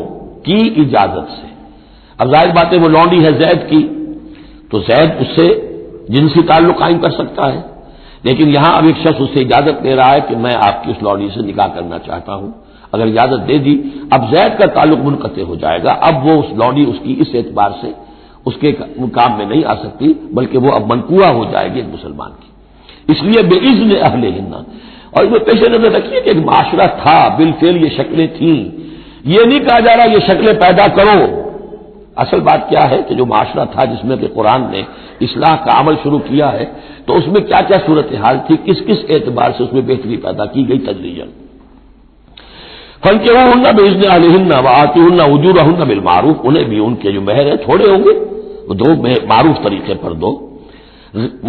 کی اجازت سے. اب ظاہر بات ہے وہ لونڈی ہے زید کی، تو زید اس سے جنسی تعلق قائم کر سکتا ہے، لیکن یہاں اب ایک شخص اس سے اجازت لے رہا ہے کہ میں آپ کی اس لونڈی سے نکاح کرنا چاہتا ہوں. اگر اجازت دے دی، اب زید کا تعلق منقطع ہو جائے گا. اب وہ اس لونڈی اس کی اس اعتبار سے اس کے کام میں نہیں آ سکتی، بلکہ وہ اب منقوع ہو جائے گی ایک مسلمان کی. اس لیے بے اذن اہلہن. اور اس میں پیش نظر رکھیے کہ ایک معاشرہ تھا، بالفعل یہ شکلیں تھیں. یہ نہیں کہا جا رہا یہ شکلیں پیدا کرو. اصل بات کیا ہے کہ جو معاشرہ تھا جس میں کہ قرآن نے اصلاح کا عمل شروع کیا ہے، تو اس میں کیا کیا صورتحال تھی، کس کس اعتبار سے اس میں بہتری پیدا کی گئی تدریجاً. فَانكِحُوهُنَّ بِإِذْنِ أَهْلِهِنَّ وَآتُوهُنَّ أُجُورَهُنَّ بِالْمَعْرُوفِ، انہیں بھی ان کے جو مہر ہے تھوڑے ہوں گے وہ دو معروف طریقے پر دو.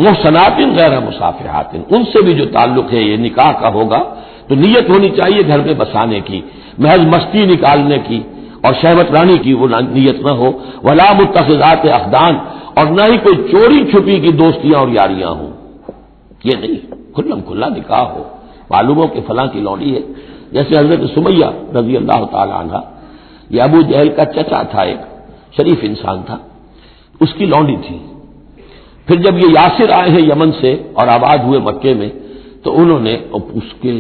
محسنات غیر مصافحات، ان سے بھی جو تعلق ہے یہ نکاح کا ہوگا تو نیت ہونی چاہیے گھر میں بسانے کی، محض مستی نکالنے کی اور شہوت رانی کی وہ نیت نہ ہو. ولا متخذات اخدان، اور نہ ہی کوئی چوری چھپی کی دوستیاں اور یاریاں ہوں. یہ نہیں، کھلم کھلا نکاح ہو. معلوم ہو کہ فلاں کی لونڈی ہے، جیسے حضرت سمیہ رضی اللہ تعالی عنہ، یہ ابو جہل کا چچا تھا، ایک شریف انسان تھا، اس کی لونڈی تھی. پھر جب یہ یاسر آئے ہیں یمن سے اور آباد ہوئے مکے میں، تو انہوں نے اس کے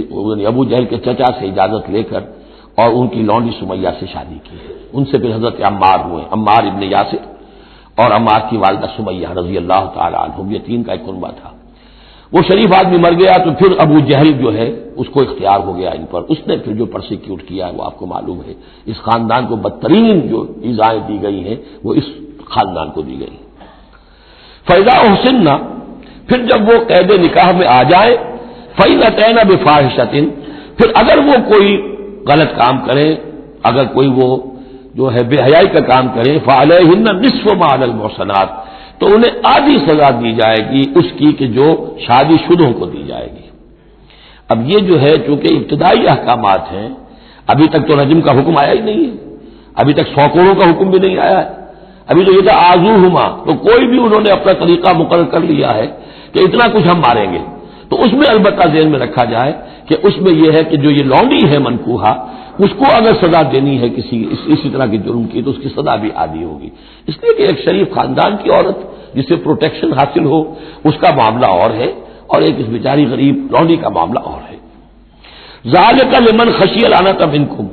ابو جہل کے چچا سے اجازت لے کر اور ان کی لونڈی سمیہ سے شادی کی. ان سے پھر حضرت عمار ہوئے، عمار ابن یاسر اور عمار کی والدہ سمیہ رضی اللہ تعالی عنہم، یہ تین کا ایک کنبہ تھا. وہ شریف آدمی مر گیا تو پھر ابو جہل جو ہے اس کو اختیار ہو گیا ان پر. اس نے پھر جو پرسیکیوٹ کیا ہے وہ آپ کو معلوم ہے. اس خاندان کو بدترین جو ایذائیں دی گئی ہیں وہ اس خاندان کو دی گئی. فَإِذَا أُحْصِنَّ، پھر جب وہ قید نکاح میں آ جائے، فَإِنْ أَتَيْنَ بِفَاحِشَةٍ، پھر اگر وہ کوئی غلط کام کرے، اگر کوئی وہ جو ہے بے حیائی کا کام کرے، فَعَلَيْهِنَّ نِصْفُ مَا عَلَى الْمُحْصَنَاتِ، تو انہیں آدھی سزا دی جائے گی اس کی کہ جو شادی شدوں کو دی جائے گی. اب یہ جو ہے چونکہ ابتدائی احکامات ہیں، ابھی تک تو رجم کا حکم آیا ہی نہیں ہے، ابھی تک 100 کوڑوں کا حکم بھی نہیں آیا ہے. ابھی تو یہ تھا آزوہما، تو کوئی بھی انہوں نے اپنا طریقہ مقرر کر لیا ہے کہ اتنا کچھ ہم ماریں گے. تو اس میں البتہ ذہن میں رکھا جائے کہ اس میں یہ ہے کہ جو یہ لونڈی ہے منکوحہ، اس کو اگر سزا دینی ہے اسی طرح کے جرم کی تو اس کی سزا بھی عادی ہوگی. اس لیے کہ ایک شریف خاندان کی عورت جسے پروٹیکشن حاصل ہو اس کا معاملہ اور ہے، اور ایک اس بیچاری غریب لونڈی کا معاملہ اور ہے. ذالک لمن خشی العنۃ منکم،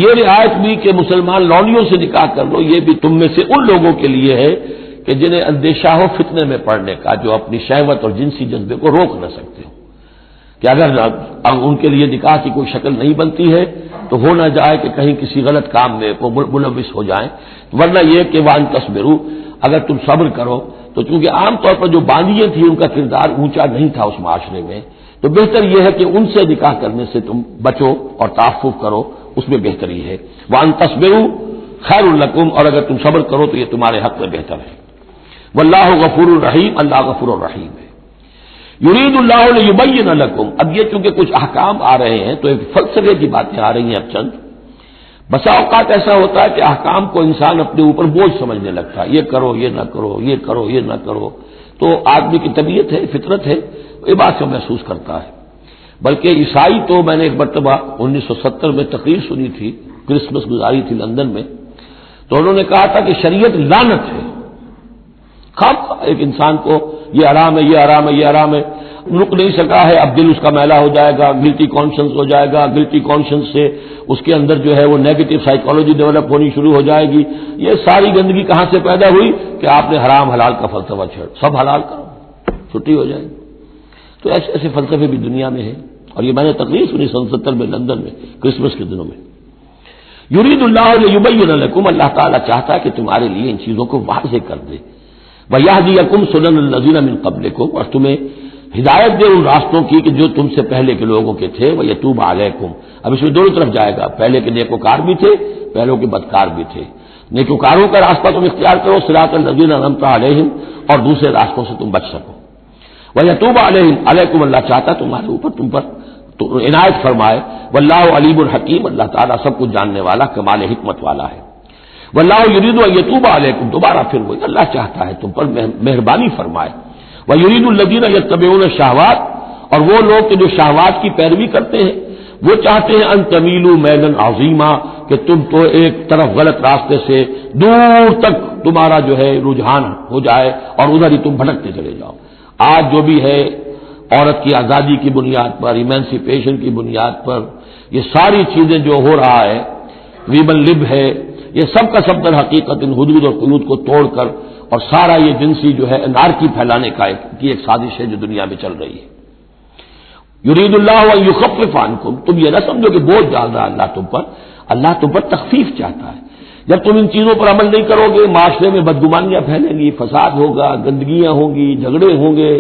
یہ رعایت بھی کہ مسلمان لونڈیوں سے نکاح کر لو، یہ بھی تم میں سے ان لوگوں کے لیے ہے کہ جنہیں اندیشہ ہو فتنے میں پڑنے کا، جو اپنی شہوت اور جنسی جذبے کو روک نہ سکتے ہو، کہ اگر ان کے لیے نکاح کی کوئی شکل نہیں بنتی ہے تو ہو نہ جائے کہ کہیں کسی غلط کام میں ملوث ہو جائیں. ورنہ یہ کہ وان تصبروا، اگر تم صبر کرو، تو چونکہ عام طور پر جو باندیاں تھیں ان کا کردار اونچا نہیں تھا اس معاشرے میں، تو بہتر یہ ہے کہ ان سے نکاح کرنے سے تم بچو اور تعفف کرو، اس میں بہتری ہے. وان تصبروا خیر لکم، اور اگر تم صبر کرو تو یہ تمہارے حق میں بہتر ہے. واللہ غفور الرحیم، اللہ غفور الرحیم ہے. یرید اللہ لیبین لکم، اب یہ چونکہ کچھ احکام آ رہے ہیں تو ایک فلسفے کی باتیں آ رہی ہیں. اب چند بسا اوقات ایسا ہوتا ہے کہ احکام کو انسان اپنے اوپر بوجھ سمجھنے لگتا ہے، یہ کرو یہ نہ کرو، یہ کرو یہ نہ کرو. تو آدمی کی طبیعت ہے، فطرت ہے، یہ بات سے محسوس کرتا ہے. بلکہ عیسائی تو میں نے ایک مرتبہ 1970 میں تقریر سنی تھی، کرسمس گزاری تھی لندن میں، تو انہوں نے کہا تھا کہ شریعت لعنت ہے، خام ایک انسان کو یہ حرام ہے، یہ حرام ہے، یہ حرام ہے، رک نہیں سکا ہے، اب دل اس کا میلا ہو جائے گا، گلٹی کانشنس ہو جائے گا، گلٹی کانشنس سے اس کے اندر جو ہے وہ نیگیٹو سائیکالوجی ڈیولپ ہونی شروع ہو جائے گی۔ یہ ساری گندگی کہاں سے پیدا ہوئی کہ آپ نے حرام حلال کا فلسفہ چھیڑ، سب حلال کرو چھٹی ہو جائے گی۔ تو ایسے ایسے فلسفے بھی دنیا میں ہیں، اور یہ میں نے تقریر سنی 1970 میں لندن میں کرسمس کے دنوں میں۔ یرید اللہ لیبین لکم، اللہ تعالیٰ چاہتا ہے کہ تمہارے لیے ان چیزوں کو واضح کر دے، وَيَهْدِيَكُمْ سُنَنَ الَّذِينَ مِن قَبْلِكُمْ، اور تمہیں ہدایت دے ان راستوں کی کہ جو تم سے پہلے کے لوگوں کے تھے، وَيَتُوبَ عَلَيْكُمْ، اب اس میں دونوں طرف جائے گا، پہلے کے نیکوکار بھی تھے، پہلوں کے بدکار بھی تھے، نیکوکاروں کا راستہ تم اختیار کرو، صراط الذین انعمت علیہم، اور دوسرے راستوں سے تم بچ سکو، وَيَتُوبَ عَلَيْكُمْ، اللہ چاہتا تمہارے اوپر تم پر تو عنایت فرمائے، واللہ علیم الحکیم، اللہ تعالیٰ سب کچھ جاننے والا کمال حکمت والا ہے، واللہ یرید ان یتوب علیکم، دوبارہ پھر وہی اللہ چاہتا ہے تم پر مہربانی فرمائے، ویرید الذین یتبعون الشہوات، اور وہ لوگ کہ جو شہوات کی پیروی کرتے ہیں وہ چاہتے ہیں ان تمیلوا میلا عظیما، کہ تم تو ایک طرف غلط راستے سے دور تک تمہارا جو ہے رجحان ہو جائے اور ادھر ہی تم بھٹکتے چلے جاؤ۔ آج جو بھی ہے عورت کی آزادی کی بنیاد پر، ایمانسیپیشن کی بنیاد پر یہ ساری چیزیں جو ہو رہا ہے، ویمن لب ہے، یہ سب کا سب در حقیقت ان حدود اور قیود کو توڑ کر اور سارا یہ جنسی جو ہے انارکی پھیلانے کی ایک سازش ہے جو دنیا میں چل رہی ہے۔ یرید اللہ ان یخفف عنکم، تم یہ نہ سمجھو کہ بوجھ ڈال رہا اللہ تم پر، اللہ تم پر تخفیف چاہتا ہے۔ جب تم ان چیزوں پر عمل نہیں کرو گے، معاشرے میں بدگمانیاں پھیلیں گی، فساد ہوگا، گندگیاں ہوں گی، جھگڑے ہوں گے،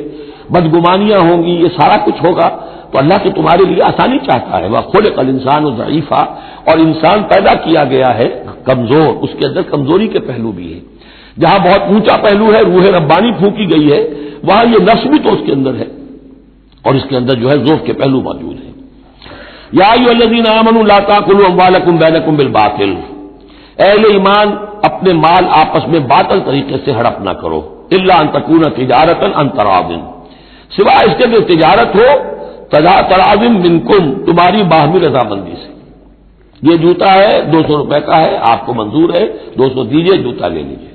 بدگمانیاں ہوں گی، یہ سارا کچھ ہوگا، تو اللہ تو تمہارے لیے آسانی چاہتا ہے۔ وَخُلِقَ الْإِنسَانُ ضَعِيفًا، اور انسان پیدا کیا گیا ہے کمزور، اس کے اندر کمزوری کے پہلو بھی ہے۔ جہاں بہت اونچا پہلو ہے، روح ربانی پھونکی گئی ہے، وہاں یہ نفس بھی تو اس کے اندر ہے، اور اس کے اندر جو ہے ذوق کے پہلو موجود ہے۔ یا ایھا الذین آمنوا لا تاکلوا اموالکم بینکم بالباطل، اہل ایمان اپنے مال آپس میں باطل طریقے سے ہڑپ نہ کرو، الا ان تکون تجارۃ عن تراض، سوائے اس کے کہ تجارت ہو تراض منکم، تمہاری باہمی رضامندی سے۔ یہ جوتا ہے 200 روپے کا ہے، آپ کو منظور ہے 200 دیجئے، جوتا لے لیجئے،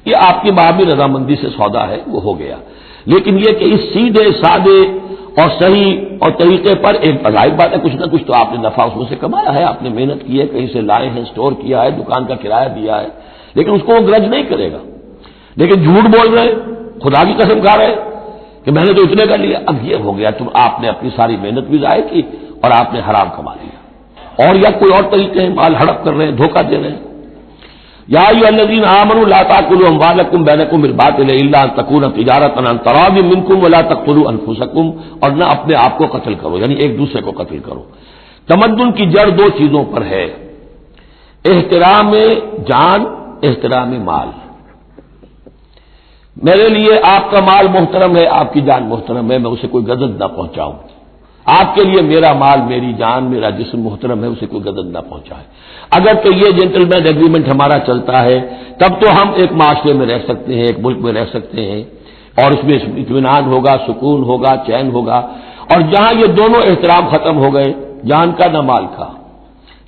یہ آپ کی باہمی رضامندی سے سودا ہے، وہ ہو گیا۔ لیکن یہ کہ اس سیدھے سادے اور صحیح اور طریقے پر ایک ظاہر بات ہے کچھ نہ کچھ تو آپ نے نفع اس میں سے کمایا ہے، آپ نے محنت کی ہے، کہیں سے لائے ہیں، اسٹور کیا ہے، دکان کا کرایہ دیا ہے، لیکن اس کو وہ گرج نہیں کرے گا۔ لیکن جھوٹ بول رہے ہیں، خدا کی قسم کھا رہے ہیں کہ میں نے تو اتنے کا لیا، اب یہ ہو گیا آپ نے اپنی ساری محنت بھی ضائع کی اور آپ نے حرام کما لیا، اور یا کوئی اور طریقے ہیں، مال ہڑپ کر رہے ہیں، دھوکہ دے رہے ہیں۔ یا ایھا الذین آمنوا لا تاکلوا اموالکم بینکم بالباطل الا ان تکون تجارۃ عن تراض منکم ولا تقتلوا انفسکم، اور نہ اپنے آپ کو قتل کرو، یعنی ایک دوسرے کو قتل کرو۔ تمدن کی جڑ دو چیزوں پر ہے، احترام جان، احترام مال۔ میرے لیے آپ کا مال محترم ہے، آپ کی جان محترم ہے، میں اسے کوئی غضب نہ پہنچاؤں۔ آپ کے لیے میرا مال، میری جان، میرا جسم محترم ہے، اسے کوئی غضب نہ پہنچائے۔ اگر تو یہ جینٹل مین ایگریمنٹ ہمارا چلتا ہے تب تو ہم ایک معاشرے میں رہ سکتے ہیں، ایک ملک میں رہ سکتے ہیں، اور اس میں اطمینان ہوگا، سکون ہوگا، چین ہوگا۔ اور جہاں یہ دونوں احترام ختم ہو گئے، جان کا نہ مال کا،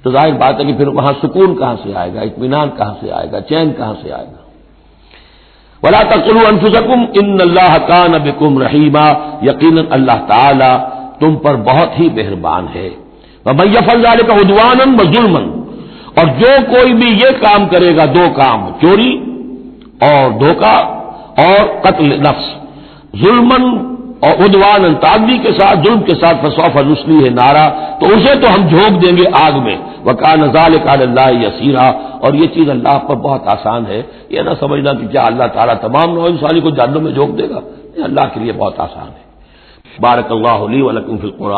تو ظاہر بات ہے کہ پھر وہاں سکون کہاں سے آئے گا، اطمینان کہاں سے آئے گا، چین کہاں سے آئے گا۔ ولا تقتلوا انفسکم ان اللہ کان بکم رحیما، یقیناً اللہ تعالی تم پر بہت ہی مہربان ہے۔ ومن یفعل ذلک عدوانا وظلما، اور جو کوئی بھی یہ کام کرے گا، دو کام، چوری اور دھوکہ اور قتل نفس، ظلمن اور عدوانا، تعدی کے ساتھ، ظلم کے ساتھ، فسوف نصلیہ نارا، تو اسے تو ہم جھونک دیں گے آگ میں، وکان ذلک علی اللہ یسیرا، اور یہ چیز اللہ پر بہت آسان ہے۔ یہ نہ سمجھنا کہ کیا اللہ تعالیٰ تمام نوع انسانی کو جہنم میں جھونک دے گا، یہ اللہ کے لیے بہت آسان ہے۔ بارک اللہ لی ولکم فی القرآن۔